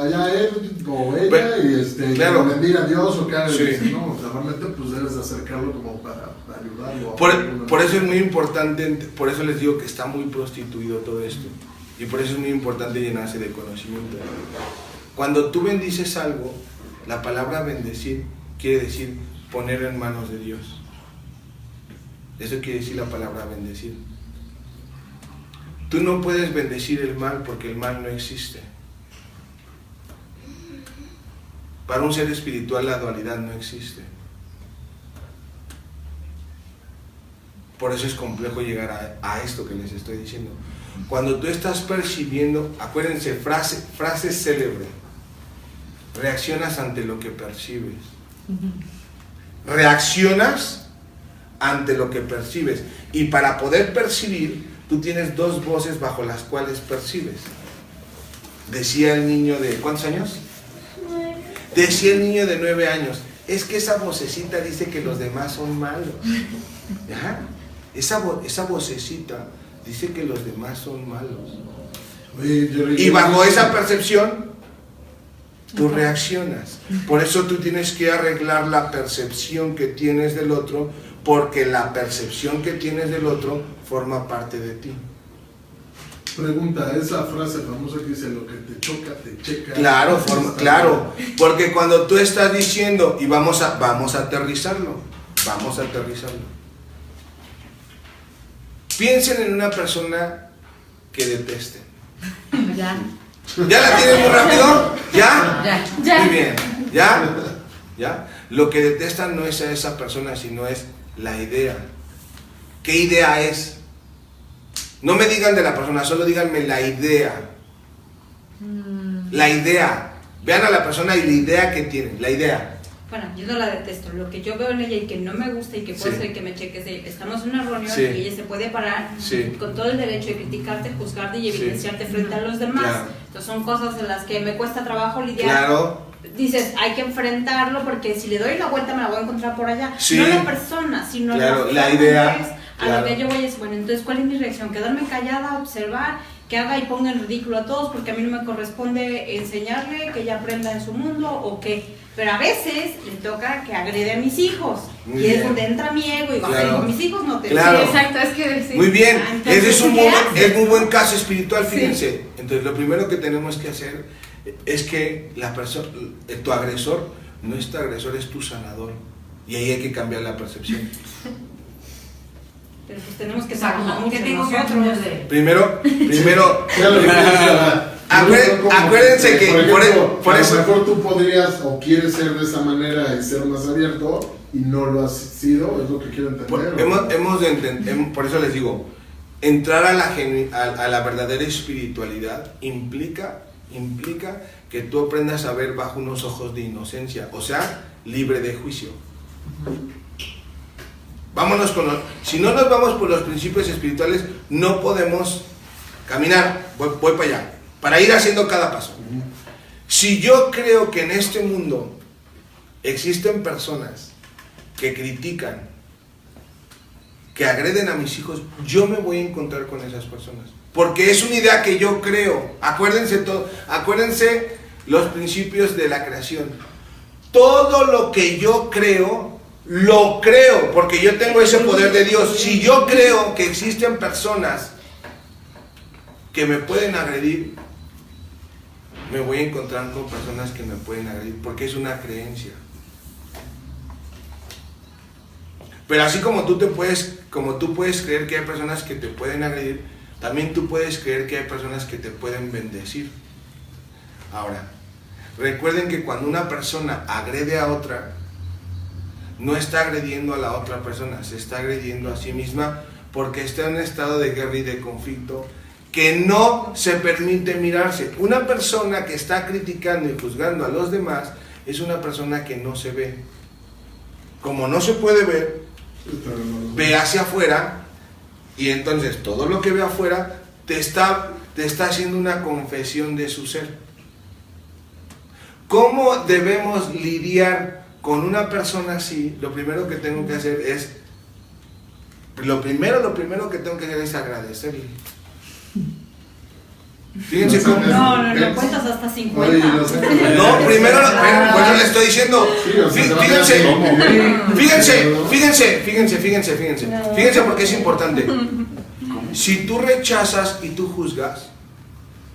Speaker 5: Allá él o ella y
Speaker 1: claro.
Speaker 5: que lo bendiga a Dios o que haga,
Speaker 1: Sí.
Speaker 5: dice, no, o sea, realmente pues debes acercarlo como para ayudarlo.
Speaker 1: Por eso es muy importante, por eso les digo que está muy prostituido todo esto. Y por eso es muy importante llenarse de conocimiento. Cuando tú bendices algo, la palabra bendecir quiere decir poner en manos de Dios. Eso quiere decir la palabra bendecir. Tú no puedes bendecir el mal porque el mal no existe. Para un ser espiritual la dualidad no existe. Por eso es complejo llegar a esto que les estoy diciendo. Cuando tú estás percibiendo, acuérdense, frase célebre, reaccionas ante lo que percibes. Reaccionas ante lo que percibes. Y para poder percibir, tú tienes dos voces bajo las cuales percibes. Decía el niño de, ¿cuántos años? Decía el niño de 9 años, es que esa vocecita dice que los demás son malos. ¿Ya? Esa vocecita dice que los demás son malos.
Speaker 5: Oye,
Speaker 1: Y bajo esa percepción, tú reaccionas. Por eso tú tienes que arreglar la percepción que tienes del otro, porque la percepción que tienes del otro forma parte de ti.
Speaker 5: Pregunta, esa frase famosa que dice, lo que te choca, te checa.
Speaker 1: Claro, claro, porque cuando tú estás diciendo, y vamos a aterrizarlo, piensen en una persona que detesten.
Speaker 8: Ya.
Speaker 1: ¿Ya la tienen muy rápido? ¿Ya?
Speaker 8: Ya.
Speaker 1: Muy bien, ¿ya? Lo que detestan no es a esa persona, sino es la idea. ¿Qué idea es? No me digan de la persona, solo díganme la idea. La idea. Vean a la persona y la idea que tienen, la idea.
Speaker 2: Bueno, yo no la detesto. Lo que yo veo en ella y que no me gusta y que puede
Speaker 1: Sí.
Speaker 2: ser que me cheques, estamos en una reunión
Speaker 1: Sí.
Speaker 2: y ella se puede parar
Speaker 1: Sí.
Speaker 2: con todo el derecho de criticarte, juzgarte y
Speaker 1: Sí.
Speaker 2: evidenciarte frente a los demás.
Speaker 1: Claro.
Speaker 2: Entonces son cosas en las que me cuesta trabajo lidiar.
Speaker 1: Claro.
Speaker 2: Dices, hay que enfrentarlo porque si le doy la vuelta me la voy a encontrar por allá.
Speaker 1: Sí.
Speaker 2: No la persona, sino
Speaker 1: Claro,
Speaker 2: la
Speaker 1: la idea.
Speaker 2: forma es. A
Speaker 1: Claro.
Speaker 2: lo que yo voy es, bueno, entonces, ¿cuál es mi reacción? ¿Quedarme callada, observar, que haga y ponga en ridículo a todos porque a mí no me corresponde enseñarle, que ella aprenda en su mundo o qué? Pero a veces le toca que agrede a mis hijos.
Speaker 1: Muy
Speaker 2: y es
Speaker 1: bien.
Speaker 2: donde entra mi ego y
Speaker 1: Claro.
Speaker 2: digo, mis hijos no te
Speaker 1: Claro.
Speaker 8: Sí, exacto, es que sí.
Speaker 1: Muy bien,
Speaker 2: Entonces,
Speaker 1: ese es un
Speaker 2: ¿qué haces?
Speaker 1: es muy buen caso espiritual,
Speaker 8: Sí.
Speaker 1: fíjense. Entonces lo primero que tenemos que hacer es que tu agresor no es tu agresor, es tu sanador. Y ahí hay que cambiar la percepción.
Speaker 2: Pero pues tenemos que
Speaker 4: O sea,
Speaker 2: trabajar
Speaker 4: como,
Speaker 2: mucho
Speaker 4: ¿qué tengo que
Speaker 2: nosotros.
Speaker 4: aprender de...?
Speaker 1: Primero,
Speaker 5: Ya lo que
Speaker 1: acuérdense que
Speaker 5: por ejemplo,
Speaker 1: por
Speaker 5: a
Speaker 1: eso-
Speaker 5: lo mejor tú podrías o quieres ser de esa manera y ser más abierto y no lo has sido, es lo que quiero entender.
Speaker 1: hemos de entender, por eso les digo, entrar a la verdadera espiritualidad implica que tú aprendas a ver bajo unos ojos de inocencia, o sea, libre de juicio. Vámonos si no nos vamos por los principios espirituales, no podemos caminar. Voy para allá, para ir haciendo cada paso. Si yo creo que en este mundo existen personas que critican, que agreden a mis hijos, yo me voy a encontrar con esas personas. Porque es una idea que yo creo. Acuérdense los principios de la creación. Todo lo que yo creo, lo creo, porque yo tengo ese poder de Dios. Si yo creo que existen personas que me pueden agredir, me voy a encontrar con personas que me pueden agredir, porque es una creencia. Pero así como tú puedes creer que hay personas que te pueden agredir, también tú puedes creer que hay personas que te pueden bendecir. Ahora, recuerden que cuando una persona agrede a otra, no está agrediendo a la otra persona, se está agrediendo a sí misma, porque está en un estado de guerra y de conflicto que no se permite mirarse. Una persona que está criticando y juzgando a los demás es una persona que no se ve. Como no se puede ver, ve hacia afuera, y entonces todo lo que ve afuera te está haciendo una confesión de su ser. ¿Cómo debemos lidiar con una persona así? Lo primero que tengo que hacer es agradecerle. Fíjense cómo.
Speaker 2: No, cuentas hasta 50.
Speaker 1: No, primero, bueno, le estoy diciendo. Fíjense porque es importante. Si tú rechazas y tú juzgas,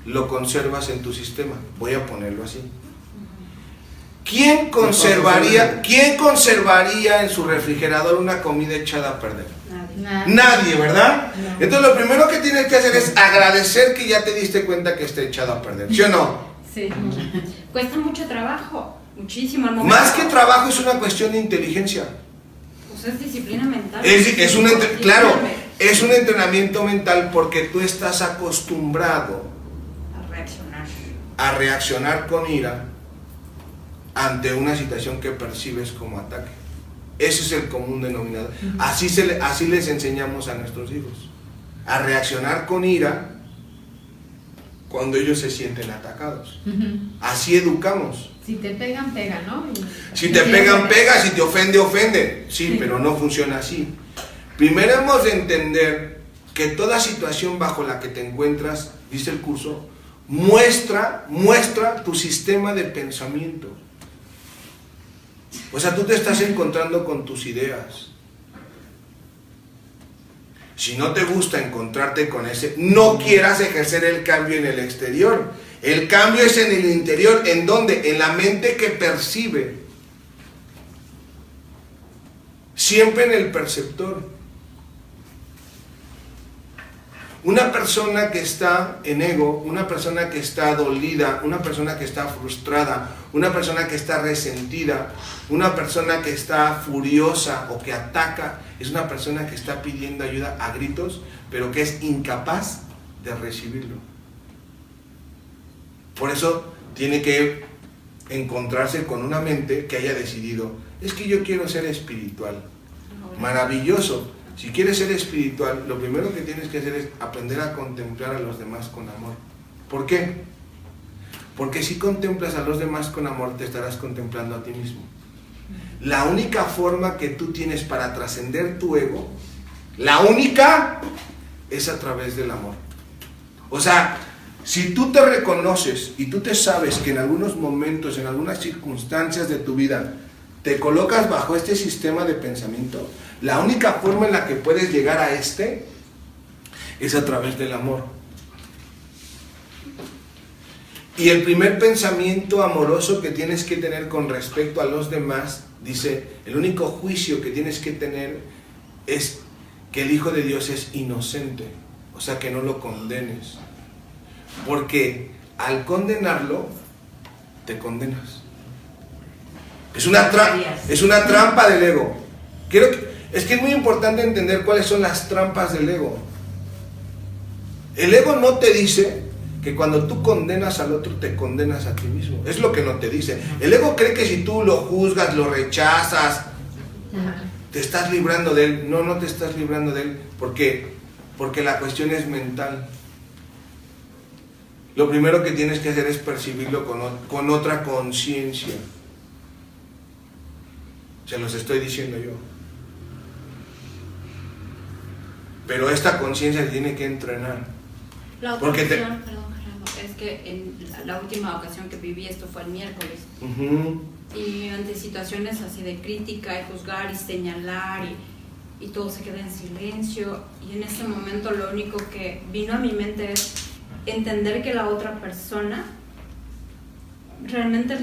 Speaker 1: lo conservas en tu sistema. Voy a ponerlo así. ¿Quién conservaría en su refrigerador una comida echada a perder? Nadie, ¿verdad? No. Entonces lo primero que tienes que hacer es agradecer que ya te diste cuenta que está echado a perder, ¿sí o no?
Speaker 2: Sí. Cuesta mucho trabajo, muchísimo.
Speaker 1: Más que trabajo, es una cuestión de inteligencia.
Speaker 2: Pues es disciplina mental.
Speaker 1: Claro, es un entrenamiento mental, porque tú estás acostumbrado a reaccionar con ira ante una situación que percibes como ataque. Ese es el común denominador. Así les enseñamos a nuestros hijos a reaccionar con ira cuando ellos se sienten atacados. Así educamos.
Speaker 8: Si te pegan, pega, ¿no?
Speaker 1: Si te pegan, pega. Si te ofende, ofende. Sí, pero no funciona así. Primero hemos de entender que toda situación bajo la que te encuentras, dice el curso, muestra tu sistema de pensamiento. O sea, tú te estás encontrando con tus ideas. Si no te gusta encontrarte con ese, no quieras ejercer el cambio en el exterior. El cambio es en el interior. ¿En dónde? En la mente que percibe. Siempre en el perceptor. Una persona que está en ego, una persona que está dolida, una persona que está frustrada, una persona que está resentida, una persona que está furiosa o que ataca, es una persona que está pidiendo ayuda a gritos, pero que es incapaz de recibirlo. Por eso tiene que encontrarse con una mente que haya decidido, es que yo quiero ser espiritual. Maravilloso. Si quieres ser espiritual, lo primero que tienes que hacer es aprender a contemplar a los demás con amor. ¿Por qué? Porque si contemplas a los demás con amor, te estarás contemplando a ti mismo. La única forma que tú tienes para trascender tu ego, la única, es a través del amor. O sea, si tú te reconoces y tú te sabes que en algunos momentos, en algunas circunstancias de tu vida, te colocas bajo este sistema de pensamiento, la única forma en la que puedes llegar a este es a través del amor. Y el primer pensamiento amoroso que tienes que tener con respecto a los demás, dice, el único juicio que tienes que tener es que el Hijo de Dios es inocente, o sea, que no lo condenes. Porque al condenarlo, te condenas. Es una trampa del ego. Es que es muy importante entender cuáles son las trampas del ego. El ego no te dice que cuando tú condenas al otro, te condenas a ti mismo. Es lo que no te dice. El ego cree que si tú lo juzgas, lo rechazas, te estás librando de él. No te estás librando de él. ¿Por qué? Porque la cuestión es mental. Lo primero que tienes que hacer es percibirlo con otra conciencia. Se los estoy diciendo yo. Pero esta conciencia se tiene que entrenar.
Speaker 2: La otra opción, perdón, es que en la última ocasión que viví esto fue el miércoles. Y ante situaciones así de crítica y juzgar y señalar y todo se queda en silencio, y en ese momento lo único que vino a mi mente es entender que la otra persona realmente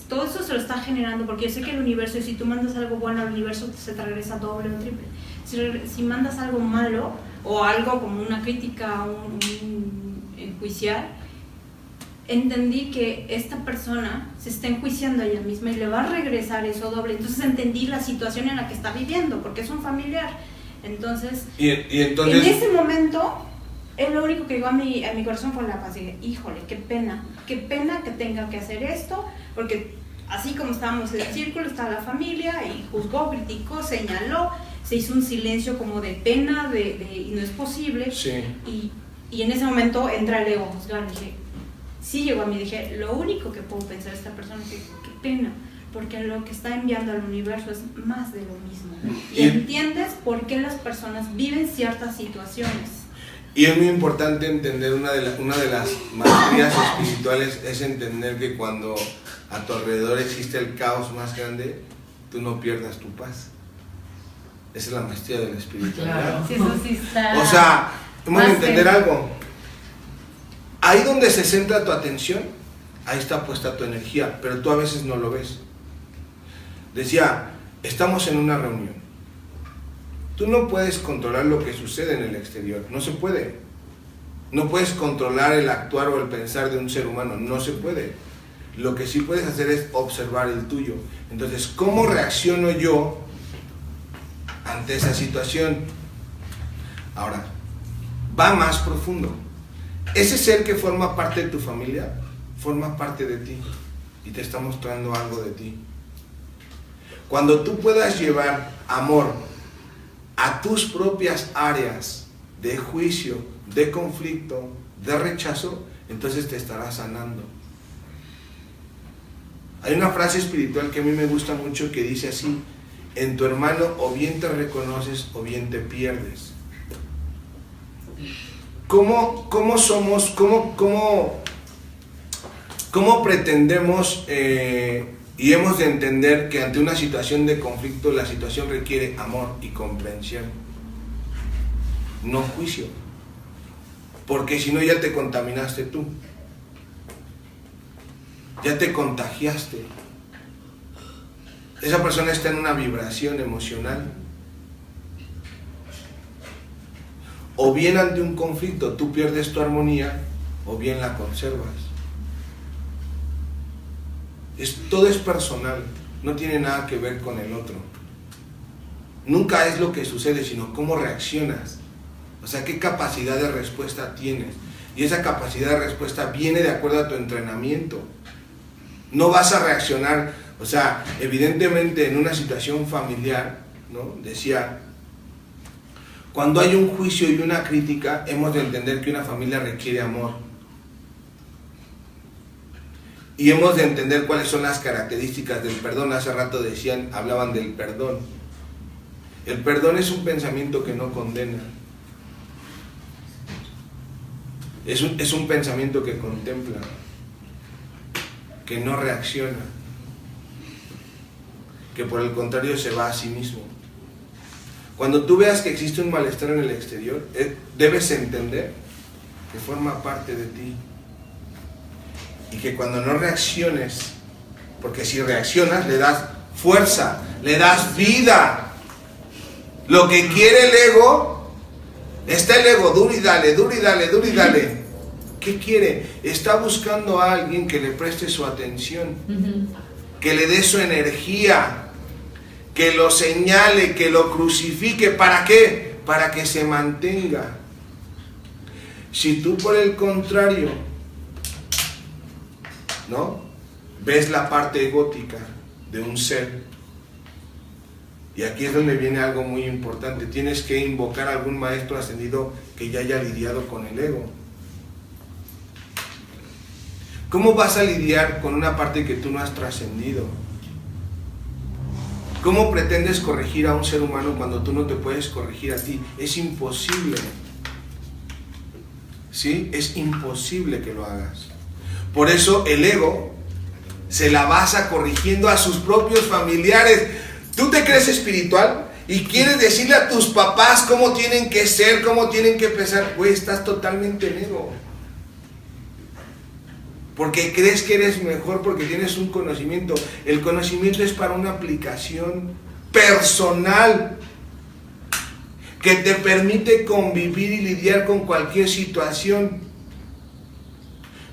Speaker 2: todo eso se lo está generando, porque yo sé que el universo, si tú mandas algo bueno al universo, se te regresa doble o triple. Si mandas algo malo o algo como una crítica, un enjuiciar, entendí que esta persona se está enjuiciando a ella misma y le va a regresar eso doble. Entonces entendí la situación en la que está viviendo, porque es un familiar. Entonces,
Speaker 1: y entonces,
Speaker 2: en ese momento, lo único que llegó a mi corazón fue la paz. Y dije, híjole, qué pena que tenga que hacer esto, porque así como estábamos en el círculo, estaba la familia y juzgó, criticó, señaló, se hizo un silencio como de pena, y no es posible.
Speaker 1: sí.
Speaker 2: Y en ese momento entra el ego a juzgar. Dije, sí llegó a mí, dije, lo único que puedo pensar de esta persona es que qué pena, porque lo que está enviando al universo es más de lo mismo. Y entiendes por qué las personas viven ciertas situaciones.
Speaker 1: Y es muy importante entender una de las maestrías espirituales, es entender que cuando a tu alrededor existe el caos más grande, tú no pierdas tu paz. Esa es la maestría de la espiritualidad.
Speaker 8: Claro, sí, eso sí está.
Speaker 1: O sea, vamos a
Speaker 8: más
Speaker 1: entender
Speaker 8: de-
Speaker 1: algo. Ahí donde se centra tu atención, ahí está puesta tu energía, pero tú a veces no lo ves. Decía, estamos en una reunión. Tú no puedes controlar lo que sucede en el exterior, no se puede. No puedes controlar el actuar o el pensar de un ser humano, no se puede. Lo que sí puedes hacer es observar el tuyo. Entonces, ¿cómo reacciono yo ante esa situación? Ahora, va más profundo. Ese ser que forma parte de tu familia, forma parte de ti y te está mostrando algo de ti. Cuando tú puedas llevar amor a tus propias áreas de juicio, de conflicto, de rechazo, entonces te estarás sanando. Hay una frase espiritual que a mí me gusta mucho que dice así: en tu hermano o bien te reconoces o bien te pierdes. ¿Cómo somos, cómo pretendemos y hemos de entender que ante una situación de conflicto la situación requiere amor y comprensión, no juicio? Porque si no ya te contaminaste tú, ya te contagiaste. Esa persona está en una vibración emocional. O bien ante un conflicto tú pierdes tu armonía, o bien la conservas. Todo es personal, no tiene nada que ver con el otro. Nunca es lo que sucede, sino cómo reaccionas. O sea, qué capacidad de respuesta tienes. Y esa capacidad de respuesta viene de acuerdo a tu entrenamiento. No vas a reaccionar, o sea, evidentemente en una situación familiar, ¿no? Decía, cuando hay un juicio y una crítica, hemos de entender que una familia requiere amor. Y hemos de entender cuáles son las características del perdón. Hace rato hablaban del perdón. El perdón es un pensamiento que no condena. Es un pensamiento que contempla, que no reacciona, que por el contrario se va a sí mismo. Cuando tú veas que existe un malestar en el exterior, debes entender que forma parte de ti. Y que cuando no reacciones, porque si reaccionas le das fuerza, le das vida. Lo que quiere el ego, está el ego, duro y dale, duro y dale, duro y dale. ¿Qué quiere? Está buscando a alguien que le preste su atención, que le dé su energía, que lo señale, que lo crucifique. ¿Para qué? Para que se mantenga. Si tú por el contrario, ¿no?, ves la parte egótica de un ser, y aquí es donde viene algo muy importante, tienes que invocar a algún maestro ascendido que ya haya lidiado con el ego. ¿Cómo vas a lidiar con una parte que tú no has trascendido? ¿Cómo pretendes corregir a un ser humano cuando tú no te puedes corregir a ti? Es imposible. ¿Sí? Es imposible que lo hagas. Por eso el ego se la basa corrigiendo a sus propios familiares. ¿Tú te crees espiritual y quieres decirle a tus papás cómo tienen que ser, cómo tienen que pensar? Güey, estás totalmente en ego. Porque crees que eres mejor porque tienes un conocimiento. El conocimiento es para una aplicación personal que te permite convivir y lidiar con cualquier situación.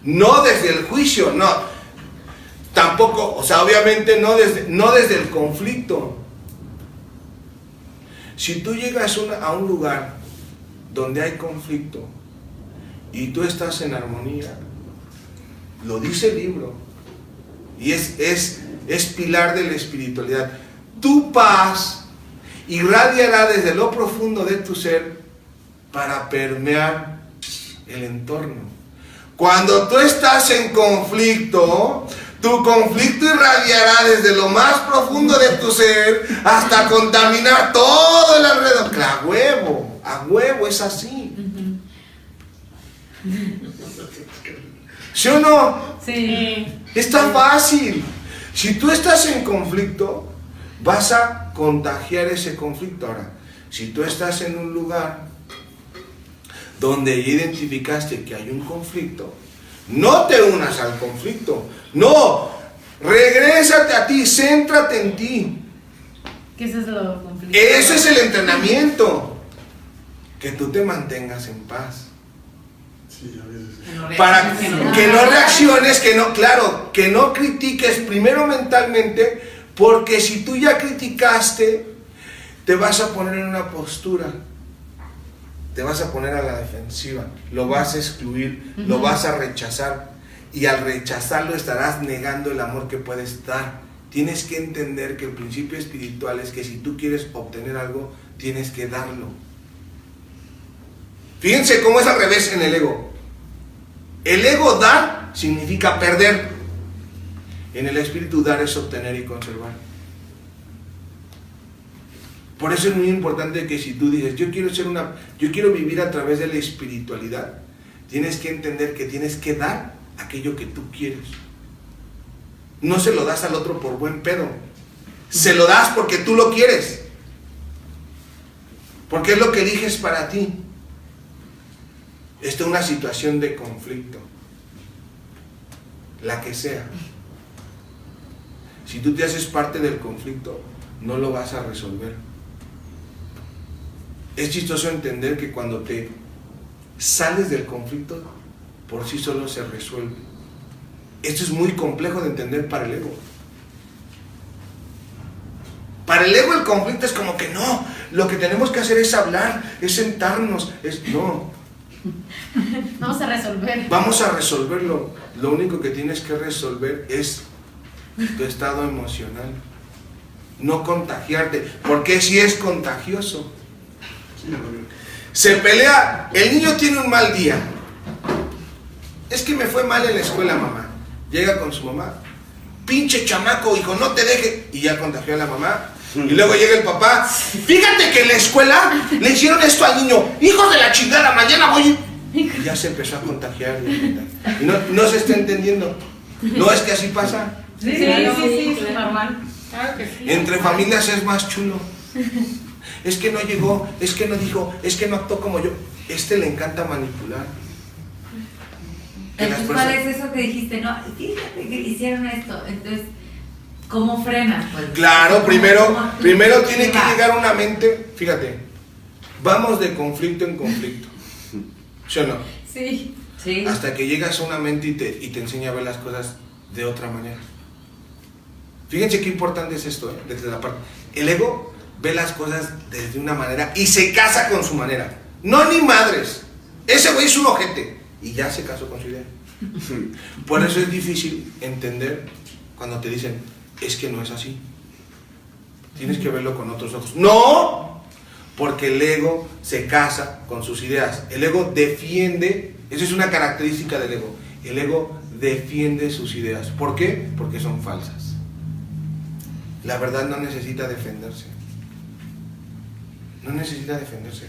Speaker 1: No desde el juicio, no. Tampoco, o sea, obviamente no desde el conflicto. Si tú llegas a un lugar donde hay conflicto y tú estás en armonía, lo dice el libro, y es pilar de la espiritualidad. Tu paz irradiará desde lo profundo de tu ser para permear el entorno. Cuando tú estás en conflicto, tu conflicto irradiará desde lo más profundo de tu ser hasta contaminar todo el alrededor. A huevo, es así. ¿Sí o no?
Speaker 8: Sí.
Speaker 1: Está fácil. Si tú estás en conflicto, vas a contagiar ese conflicto. Ahora, si tú estás en un lugar donde ya identificaste que hay un conflicto, no te unas al conflicto. No, regrésate a ti, céntrate en ti.
Speaker 8: Que eso es lo complicado.
Speaker 1: Eso es el entrenamiento. Que tú te mantengas en paz.
Speaker 5: Sí, a veces.
Speaker 1: Para que no reacciones, que no critiques primero mentalmente, porque si tú ya criticaste, te vas a poner en una postura, te vas a poner a la defensiva, lo vas a excluir, lo vas a rechazar, y al rechazarlo estarás negando el amor que puedes dar. Tienes que entender que el principio espiritual es que si tú quieres obtener algo, tienes que darlo. Fíjense cómo es al revés en el ego. El ego dar significa perder. En el espíritu dar es obtener y conservar. Por eso es muy importante que si tú dices, yo quiero vivir a través de la espiritualidad, tienes que entender que tienes que dar aquello que tú quieres. No se lo das al otro por buen pedo. Se lo das porque tú lo quieres. Porque es lo que eliges para ti. Esta es una situación de conflicto, la que sea. Si tú te haces parte del conflicto, no lo vas a resolver. Es chistoso entender que cuando te sales del conflicto, por sí solo se resuelve. Esto es muy complejo de entender para el ego. Para el ego el conflicto es como que no, lo que tenemos que hacer es hablar, es sentarnos, no.
Speaker 8: Vamos a resolver.
Speaker 1: Vamos a resolverlo. Lo único que tienes que resolver es tu estado emocional. No contagiarte, porque si es contagioso. Se pelea, el niño tiene un mal día. Es que me fue mal en la escuela, mamá. Llega con su mamá. Pinche chamaco, hijo, no te deje. Y ya contagió a la mamá. Y luego llega el papá. Fíjate que en la escuela le hicieron esto al niño. Hijos de la chingada, mañana voy. Y ya se empezó a contagiar. Y no se está entendiendo. No es que así pasa.
Speaker 8: Sí, es normal. Claro que sí.
Speaker 1: Entre familias es más chulo. Es que no llegó, es que no dijo, es que no actuó como yo. Le encanta manipular.
Speaker 4: Entonces, ¿cuál es eso que dijiste? No, fíjate que hicieron esto. Entonces, ¿cómo frenas? Pues,
Speaker 1: Claro, primero tiene que
Speaker 4: va?
Speaker 1: llegar una mente. Fíjate, vamos de conflicto en conflicto. ¿Sí o no?
Speaker 8: Sí.
Speaker 4: Sí.
Speaker 1: Hasta que llegas a una mente y te enseña a ver las cosas de otra manera. Fíjense qué importante es esto, desde la parte. El ego ve las cosas desde una manera y se casa con su manera. No, ni madres. Ese güey es un ojete. Y ya se casó con su idea. Por eso es difícil entender cuando te dicen, es que no es así. Tienes que verlo con otros ojos. ¡No! Porque el ego se casa con sus ideas. El ego defiende, esa es una característica del ego. El ego defiende sus ideas. ¿Por qué? Porque son falsas. La verdad no necesita defenderse. No necesita defenderse.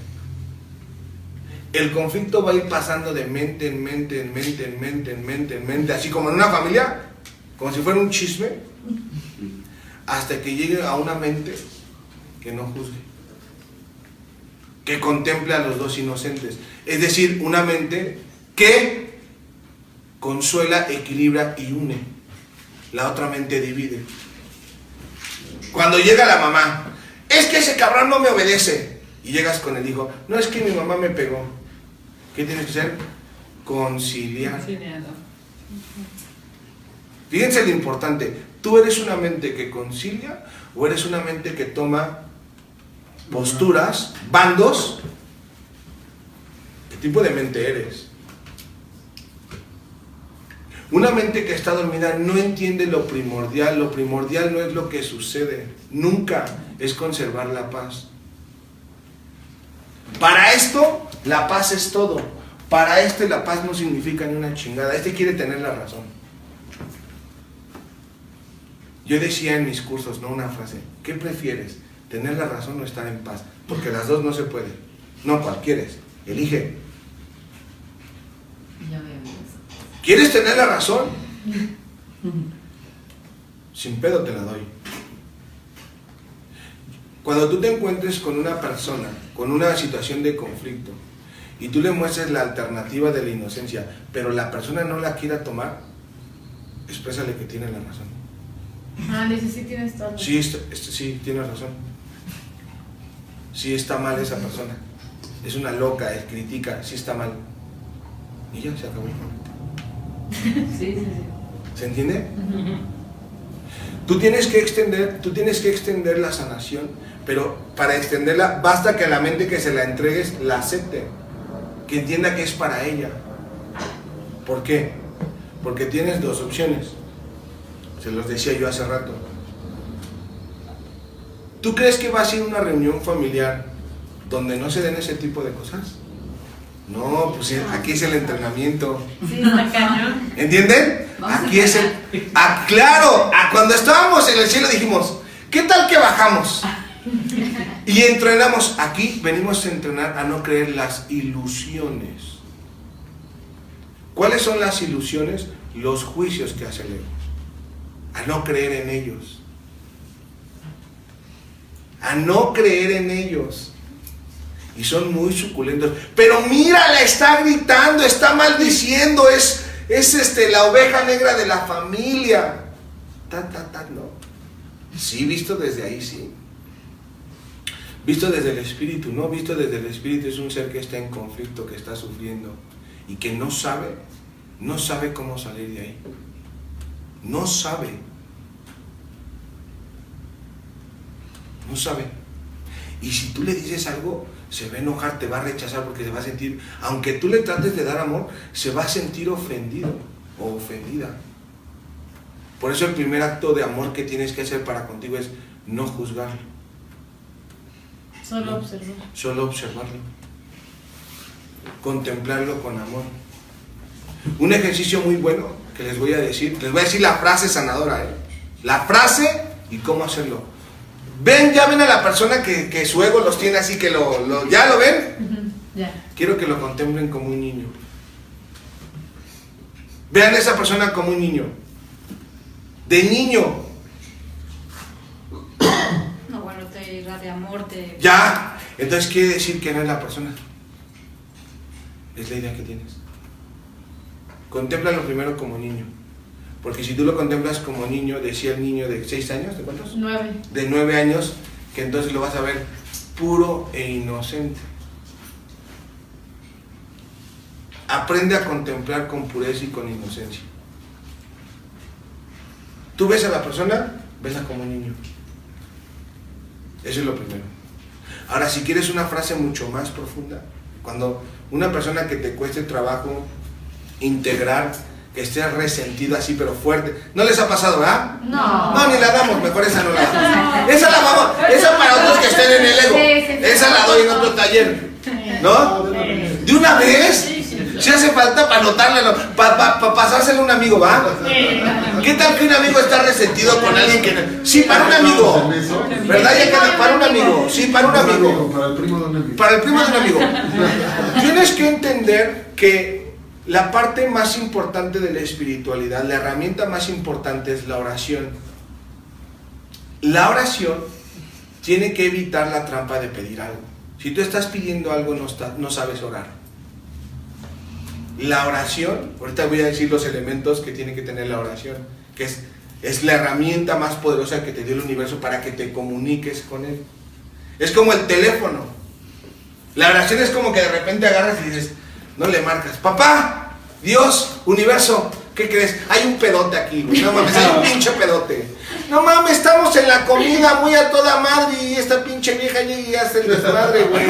Speaker 1: el conflicto va a ir pasando de mente en mente, en mente, en mente, en mente, en mente, así como en una familia, como si fuera un chisme, hasta que llegue a una mente que no juzgue, que contemple a los dos inocentes. Es decir, una mente que consuela, equilibra y une. La otra mente divide. Cuando llega la mamá, es que ese cabrón no me obedece. Y llegas con el hijo, no, es que mi mamá me pegó. ¿Qué tienes que hacer? Conciliar.
Speaker 3: Conciliado.
Speaker 1: Fíjense lo importante, ¿tú eres una mente que concilia o eres una mente que toma posturas, bandos? ¿Qué tipo de mente eres? Una mente que está dormida no entiende lo primordial no es lo que sucede, nunca es conservar la paz. Para esto, la paz es todo. Para la paz no significa ni una chingada. Quiere tener la razón. Yo decía en mis cursos, ¿no? Una frase, ¿qué prefieres? ¿Tener la razón o estar en paz? Porque las dos no se pueden. No, ¿cuál quieres? Elige.
Speaker 4: Ya veo eso.
Speaker 1: ¿Quieres tener la razón? Sin pedo te la doy. Cuando tú te encuentres con una persona, con una situación de conflicto, y tú le muestres la alternativa de la inocencia, pero la persona no la quiera tomar, exprésale que tiene la razón.
Speaker 8: Dice, sí tienes todo.
Speaker 1: Sí, sí, tienes razón. Sí está mal esa persona. Es una loca, critica, sí está mal. Y ya se acabó el conflicto.
Speaker 4: Sí.
Speaker 1: ¿Se entiende? Tú tienes que extender la sanación, pero para extenderla basta que a la mente que se la entregues la acepte, que entienda que es para ella. ¿Por qué? Porque tienes dos opciones. Se los decía yo hace rato. ¿Tú crees que vas a ir a una reunión familiar donde no se den ese tipo de cosas? No, pues aquí es el entrenamiento.
Speaker 4: Sí, está cañón.
Speaker 1: ¿Entienden? Aquí es el... claro, cuando estábamos en el cielo dijimos, ¿qué tal que bajamos? Y entrenamos. Aquí venimos a entrenar a no creer las ilusiones. ¿Cuáles son las ilusiones? Los juicios que hace el ego. A no creer en ellos. A no creer en ellos. Y son muy suculentos. Pero mira, le está gritando, está maldiciendo, es la oveja negra de la familia. No. Sí, visto desde ahí, sí. Visto desde el espíritu, no. Visto desde el espíritu es un ser que está en conflicto, que está sufriendo y que no sabe cómo salir de ahí. No sabe. Y si tú le dices algo, se va a enojar, te va a rechazar porque se va a sentir, aunque tú le trates de dar amor, se va a sentir ofendido o ofendida. Por eso el primer acto de amor que tienes que hacer para contigo es no juzgarlo. Solo observarlo. Contemplarlo con amor. Un ejercicio muy bueno que les voy a decir la frase sanadora, la frase y cómo hacerlo. Ya ven a la persona que su ego los tiene así, que ¿ya lo ven?
Speaker 8: Ya.
Speaker 1: Quiero que lo contemplen como un niño. Vean a esa persona como un niño. De niño.
Speaker 2: No, bueno, te irradia amor,
Speaker 1: Ya. Entonces quiere decir que no es la persona. Es la idea que tienes. Contémplalo primero como niño. Porque si tú lo contemplas como niño, decía el niño de 6 años, ¿de cuántos?
Speaker 8: 9.
Speaker 1: De 9 años, que entonces lo vas a ver puro e inocente. Aprende a contemplar con pureza y con inocencia. Tú ves a la persona, vesla como un niño. Eso es lo primero. Ahora, si quieres una frase mucho más profunda, cuando una persona que te cueste trabajo integrar, que esté resentido así pero fuerte, ¿no les ha pasado, verdad? No, ni la damos, mejor esa no la damos. Esa la vamos, esa para otros que estén en el ego. Esa la doy en otro taller, ¿no? ¿De una vez? Si hace falta para anotarle, para pasárselo a un amigo, ¿va? ¿Qué tal que un amigo está resentido con alguien que no? Sí, para un amigo. ¿Verdad? Ya que para un amigo. Sí, para un amigo.
Speaker 5: Para el primo de un amigo.
Speaker 1: Para el primo de un amigo. Tienes que entender que la parte más importante de la espiritualidad, la herramienta más importante es la oración. La oración tiene que evitar la trampa de pedir algo. Si tú estás pidiendo algo, no sabes orar. La oración, ahorita voy a decir los elementos que tiene que tener la oración, que es la herramienta más poderosa que te dio el universo para que te comuniques con él. Es como el teléfono. La oración es como que de repente agarras y dices, no le marcas, papá, Dios, universo, ¿qué crees? Hay un pedote aquí, güey. No mames, hay un pinche pedote. No mames, estamos en la comida muy a toda madre y esta pinche vieja llega y hace el desmadre, güey.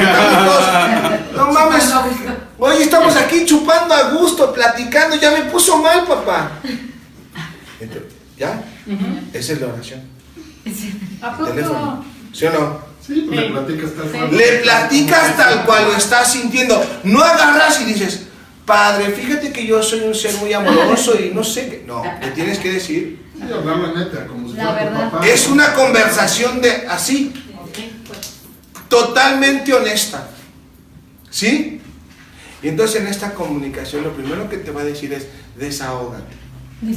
Speaker 1: No mames. Oye, estamos aquí chupando a gusto, platicando, ya me puso mal, papá. Entonces, ¿ya? Esa es la oración.
Speaker 8: ¿A poco?
Speaker 1: Teléfono. ¿Sí o no?
Speaker 5: Sí, pues le platicas tal cual.
Speaker 1: Le platicas tal cual lo estás sintiendo. No agarras y dices, padre, fíjate que yo soy un ser muy amoroso y no sé qué. No, le tienes que decir.
Speaker 5: Sí, hablar la neta, como si
Speaker 8: La
Speaker 5: fuera tu
Speaker 8: verdad.
Speaker 5: papá.
Speaker 1: Es una conversación de así, totalmente honesta. ¿Sí? Y entonces en esta comunicación lo primero que te va a decir es desahógate.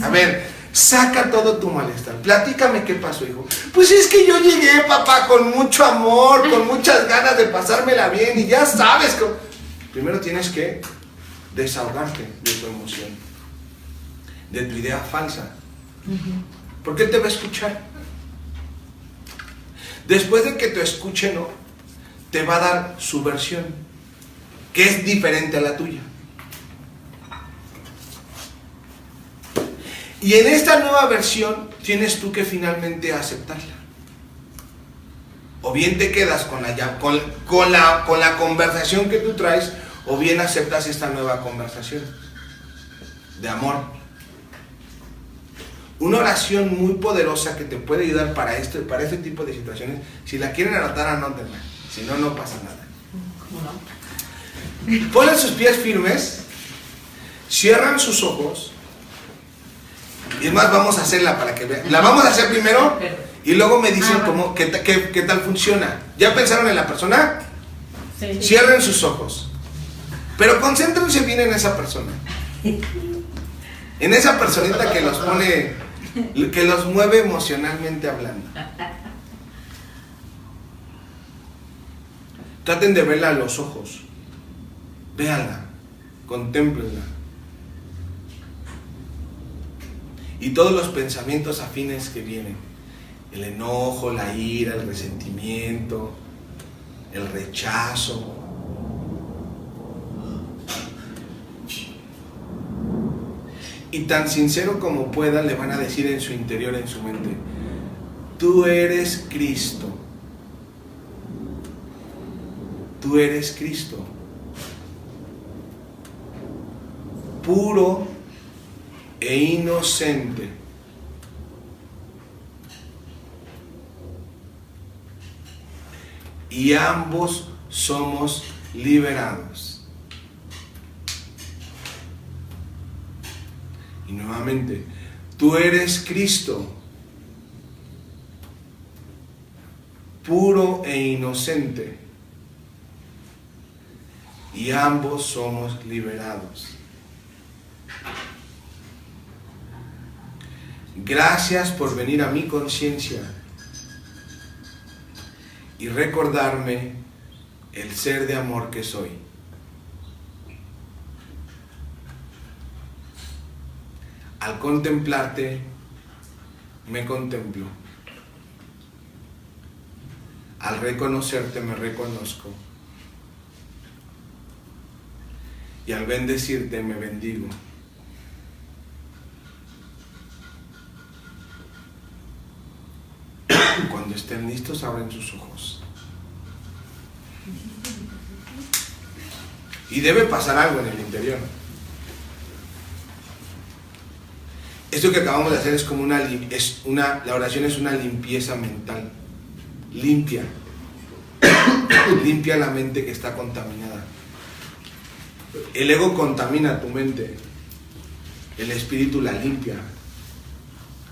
Speaker 1: A ver, saca todo tu malestar. Platícame qué pasó, hijo. Pues es que yo llegué, papá, con mucho amor, con muchas ganas de pasármela bien y ya sabes. Primero tienes que desahogarte de tu emoción, de tu idea falsa. ¿Por qué te va a escuchar? Después de que te escuche, ¿no? Te va a dar su versión, que es diferente a la tuya. Y en esta nueva versión tienes tú que finalmente aceptarla. O bien te quedas con la conversación que tú traes, o bien aceptas esta nueva conversación de amor. Una oración muy poderosa que te puede ayudar para este tipo de situaciones. Si la quieren anotar, anótenla. Si no, no pasa nada. Ponen sus pies firmes, cierran sus ojos. Y es más, vamos a hacerla para que vean. La vamos a hacer primero y luego me dicen qué tal funciona. ¿Ya pensaron en la persona?
Speaker 8: Sí.
Speaker 1: Cierren sus ojos. Pero concéntrense bien en esa persona. En esa personita que los pone, que los mueve emocionalmente hablando. Traten de verla a los ojos. Véanla, contémplenla. Y todos los pensamientos afines que vienen, el enojo, la ira, el resentimiento, el rechazo. Y tan sincero como puedan le van a decir en su interior, en su mente, tú eres Cristo. Tú eres Cristo. Puro e inocente. Y ambos somos liberados. Y nuevamente, tú eres Cristo, puro e inocente, y ambos somos liberados. Gracias por venir a mi conciencia y recordarme el ser de amor que soy. Al contemplarte, me contemplo. Al reconocerte, me reconozco. Y al bendecirte, me bendigo. Cuando estén listos, abren sus ojos. Y debe pasar algo en el interior. Esto que acabamos de hacer es como la oración es una limpieza mental. Limpia la mente que está contaminada. El ego contamina tu mente. El espíritu la limpia,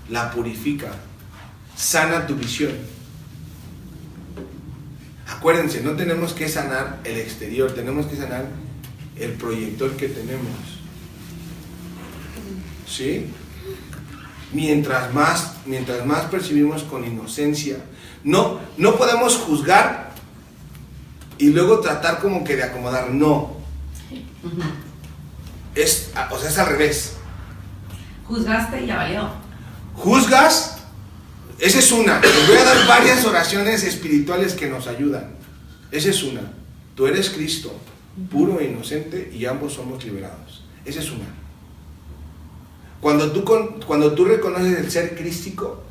Speaker 1: la purifica, sana tu visión. Acuérdense, no tenemos que sanar el exterior, tenemos que sanar el proyector que tenemos. ¿Sí? Mientras más percibimos con inocencia, no podemos juzgar y luego tratar como que de acomodar, no. Es al revés.
Speaker 4: Juzgaste y ya valió.
Speaker 1: Juzgas, esa es una. Les voy a dar varias oraciones espirituales que nos ayudan. Esa es una. Tú eres Cristo, puro e inocente, y ambos somos liberados. Esa es una. Cuando tú reconoces el ser crístico,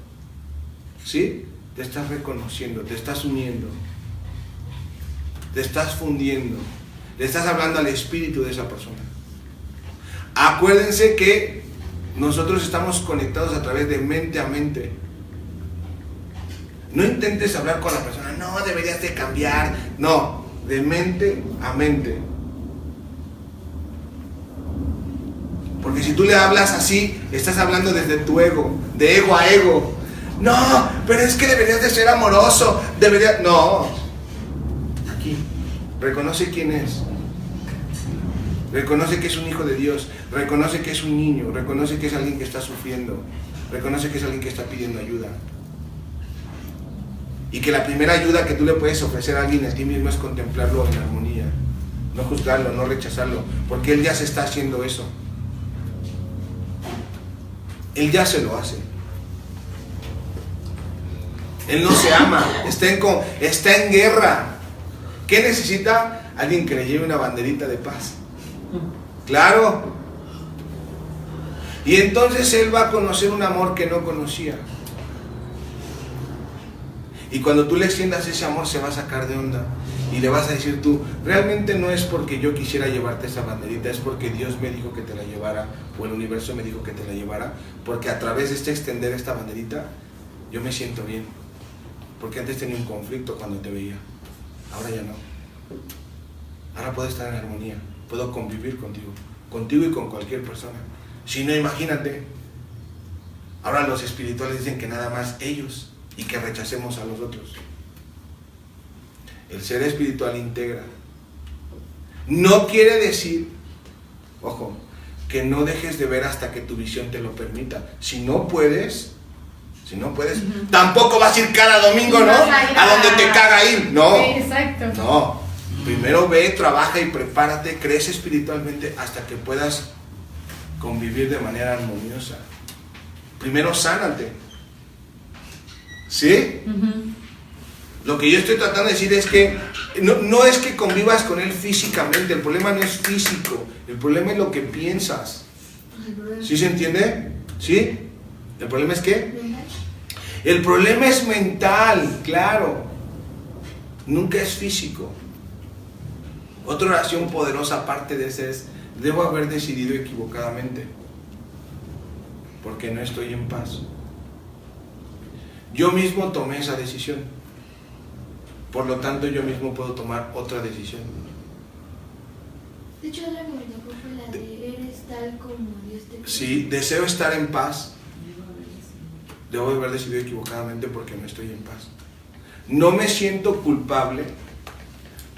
Speaker 1: ¿sí? Te estás reconociendo, te estás uniendo, te estás fundiendo, le estás hablando al espíritu de esa persona. Acuérdense que nosotros estamos conectados a través de mente a mente. No intentes hablar con la persona, no, deberías de cambiar. No, de mente a mente. Porque si tú le hablas así, estás hablando desde tu ego, de ego a ego. No, pero es que deberías de ser amoroso, no. Aquí, reconoce quién es. Reconoce que es un hijo de Dios, reconoce que es un niño, reconoce que es alguien que está sufriendo, reconoce que es alguien que está pidiendo ayuda. Y que la primera ayuda que tú le puedes ofrecer a alguien a ti mismo es contemplarlo en armonía, no juzgarlo, no rechazarlo, porque él ya se está haciendo eso. Él ya se lo hace. Él no se ama, está en guerra. ¿Qué necesita? Alguien que le lleve una banderita de paz. Claro. Y entonces él va a conocer un amor que no conocía. Y cuando tú le extiendas ese amor se va a sacar de onda. Y le vas a decir tú, realmente no es porque yo quisiera llevarte esa banderita, es porque Dios me dijo que te la llevara, o el universo me dijo que te la llevara, porque a través de extender esta banderita, yo me siento bien. Porque antes tenía un conflicto cuando te veía. Ahora ya no. Ahora puedo estar en armonía. Puedo convivir contigo y con cualquier persona. Si no, imagínate. Ahora los espirituales dicen que nada más ellos y que rechacemos a los otros. El ser espiritual integra. No quiere decir, ojo, que no dejes de ver hasta que tu visión te lo permita. Si no puedes, tampoco vas a ir cada domingo, ¿no? A donde te caga ir. No.
Speaker 8: Exacto.
Speaker 1: No. Primero ve, trabaja y prepárate, crece espiritualmente hasta que puedas convivir de manera armoniosa. Primero sánate. ¿Sí? Lo que yo estoy tratando de decir es que no es que convivas con él físicamente, el problema no es físico, el problema es lo que piensas. ¿Sí se entiende? ¿Sí? ¿El problema es qué? El problema es mental, claro. Nunca es físico. Otra oración poderosa aparte de esa es: debo haber decidido equivocadamente porque no estoy en paz. Yo mismo tomé esa decisión, por lo tanto yo mismo puedo tomar otra decisión.
Speaker 6: De hecho, la que me tocó fue la de eres tal como Dios te quiere.
Speaker 1: Sí, deseo estar en paz. Debo haber decidido equivocadamente porque no estoy en paz. No me siento culpable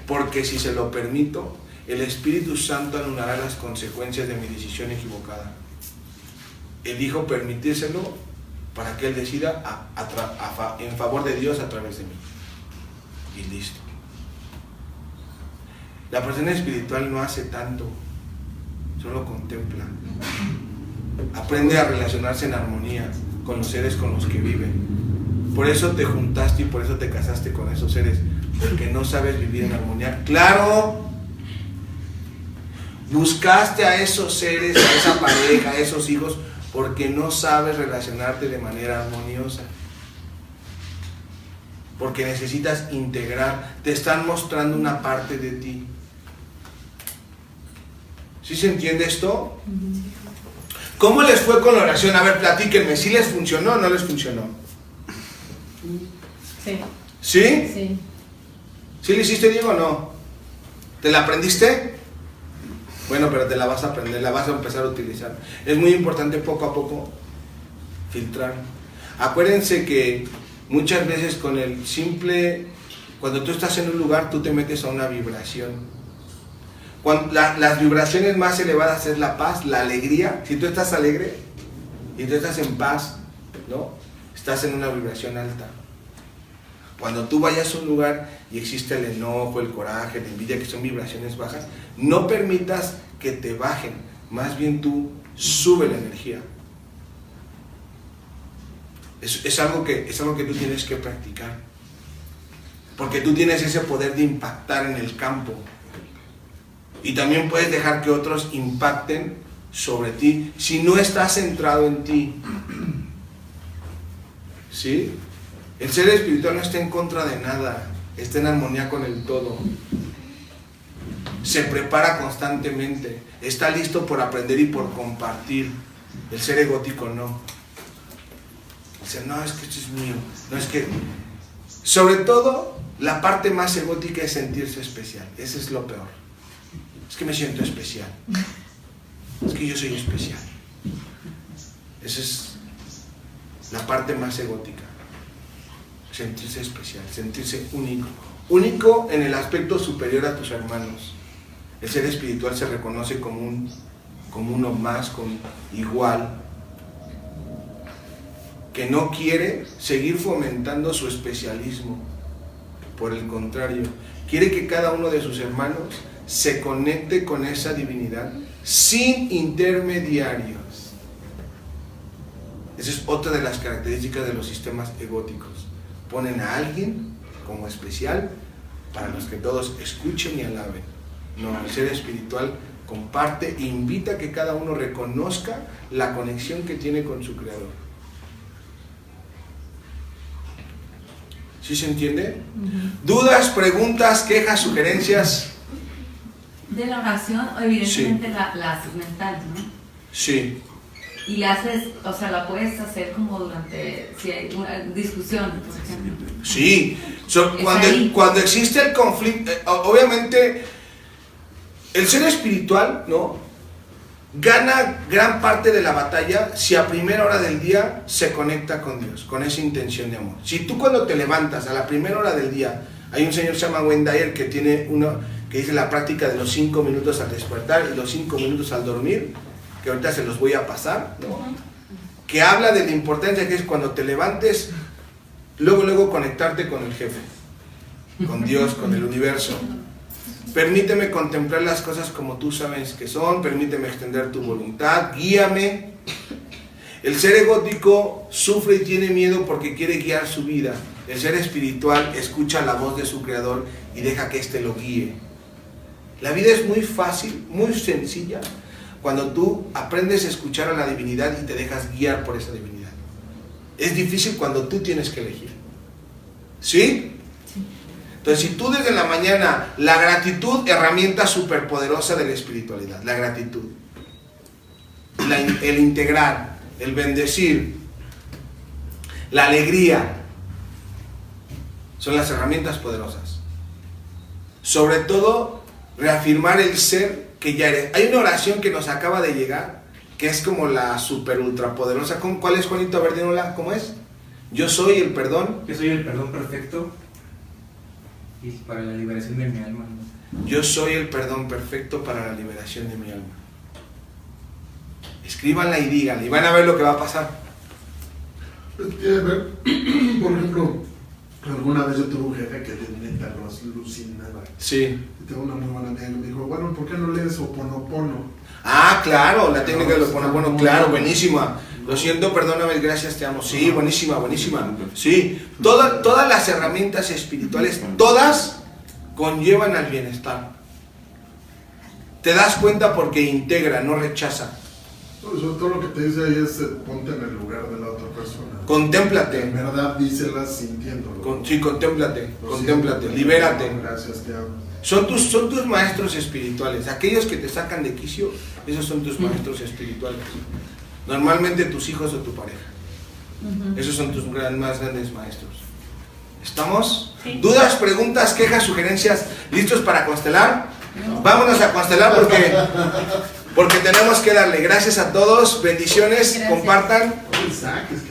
Speaker 1: porque si se lo permito, el Espíritu Santo anulará las consecuencias de mi decisión equivocada. Elijo permitírselo para que Él decida en favor de Dios a través de mí. Y listo. La persona espiritual no hace tanto, solo contempla. Aprende a relacionarse en armonía con los seres con los que vive. Por eso te juntaste y por eso te casaste con esos seres, porque no sabes vivir en armonía. ¡Claro! Buscaste a esos seres, a esa pareja, a esos hijos, porque no sabes relacionarte de manera armoniosa. Porque necesitas integrar, te están mostrando una parte de ti. ¿Sí se entiende esto? ¿Cómo les fue con la oración? A ver, platíquenme, ¿sí les funcionó o no les funcionó?
Speaker 8: Sí.
Speaker 1: ¿Sí?
Speaker 8: Sí.
Speaker 1: ¿Sí le hiciste, Diego, o no? ¿Te la aprendiste? Bueno, pero te la vas a aprender, la vas a empezar a utilizar. Es muy importante poco a poco filtrar. Acuérdense que muchas veces con el simple, cuando tú estás en un lugar, tú te metes a una vibración. Las vibraciones más elevadas es la paz, la alegría. Si tú estás alegre y tú estás en paz, ¿no? Estás en una vibración alta. Cuando tú vayas a un lugar y existe el enojo, el coraje, la envidia, que son vibraciones bajas, no permitas que te bajen, más bien tú sube la energía. Es algo que tú tienes que practicar, porque tú tienes ese poder de impactar en el campo, y también puedes dejar que otros impacten sobre ti si no estás centrado en ti. ¿Sí? El ser espiritual no está en contra de nada, está en armonía con el todo. Se prepara constantemente, está listo por aprender y por compartir. El ser egótico no. Dice, no, es que esto es mío. No, es que... Sobre todo, la parte más egótica es sentirse especial. Ese es lo peor. Es que me siento especial. Es que yo soy especial. Esa es la parte más egótica. Sentirse especial, sentirse único. Único en el aspecto superior a tus hermanos. El ser espiritual se reconoce como uno más, como igual, que no quiere seguir fomentando su especialismo. Por el contrario, quiere que cada uno de sus hermanos se conecte con esa divinidad sin intermediarios. Esa es otra de las características de los sistemas egóticos. Ponen a alguien como especial para los que todos escuchen y alaben. No, el ser espiritual comparte e invita a que cada uno reconozca la conexión que tiene con su Creador. ¿Sí se entiende? ¿Dudas, preguntas, quejas, sugerencias?
Speaker 4: De la oración, evidentemente sí. la haces mental, ¿no?
Speaker 1: Sí.
Speaker 4: Y la haces, o sea, la puedes hacer como durante, si hay una discusión, por ejemplo. Sí,
Speaker 1: cuando existe el conflicto, obviamente el ser espiritual, ¿no? Gana gran parte de la batalla si a primera hora del día se conecta con Dios, con esa intención de amor. Si tú cuando te levantas a la primera hora del día, hay un señor que se llama Wayne Dyer que tiene uno que dice la práctica de los 5 minutos al despertar y los 5 minutos al dormir, que ahorita se los voy a pasar, ¿no? Que habla de la importancia que es cuando te levantes, luego conectarte con el jefe, con Dios, con el universo. Permíteme contemplar las cosas como tú sabes que son, permíteme extender tu voluntad, guíame. El ser egótico sufre y tiene miedo porque quiere guiar su vida. El ser espiritual escucha la voz de su Creador y deja que éste lo guíe. La vida es muy fácil, muy sencilla, cuando tú aprendes a escuchar a la divinidad y te dejas guiar por esa divinidad. Es difícil cuando tú tienes que elegir. ¿Sí? Entonces, si tú desde la mañana, la gratitud, herramienta superpoderosa de la espiritualidad, la gratitud, el integrar, el bendecir, la alegría, son las herramientas poderosas. Sobre todo, reafirmar el ser que ya eres. Hay una oración que nos acaba de llegar, que es como la super ultra poderosa. ¿Cuál es, Juanito? A ver, dínosla, ¿cómo es? Yo soy el perdón.
Speaker 10: Yo soy el perdón perfecto y para la liberación de mi alma.
Speaker 1: Yo soy el perdón perfecto para la liberación de mi alma. Escríbanla y díganla y van a ver lo que va a pasar.
Speaker 5: Tiene que ver, por ejemplo, alguna vez yo tuve un jefe que neta no alucinaba.
Speaker 1: Sí.
Speaker 5: Y tengo una muy buena amiga que me dijo, bueno, ¿por qué no lees Ho'oponopono?
Speaker 1: Ah, claro, la técnica de Ho'oponopono, claro, buenísima. Lo siento, perdóname, gracias, te amo. Sí, buenísima, buenísima. Sí, todas las herramientas espirituales, todas conllevan al bienestar. Te das cuenta porque integra, no rechaza.
Speaker 5: Sobre todo lo que te dice ahí es ponte en el lugar de la otra persona.
Speaker 1: Contémplate.
Speaker 5: En verdad, díselas sintiéndolo.
Speaker 1: Sí, contémplate, libérate.
Speaker 5: Gracias, te amo.
Speaker 1: Son tus maestros espirituales. Aquellos que te sacan de quicio, esos son tus maestros espirituales. Normalmente tus hijos o tu pareja. Esos son tus más grandes maestros. ¿Estamos? Sí. ¿Dudas, preguntas, quejas, sugerencias? ¿Listos para constelar? Vámonos a constelar porque tenemos que darle gracias a todos, bendiciones,
Speaker 8: Gracias.
Speaker 1: compartan.
Speaker 5: Saques,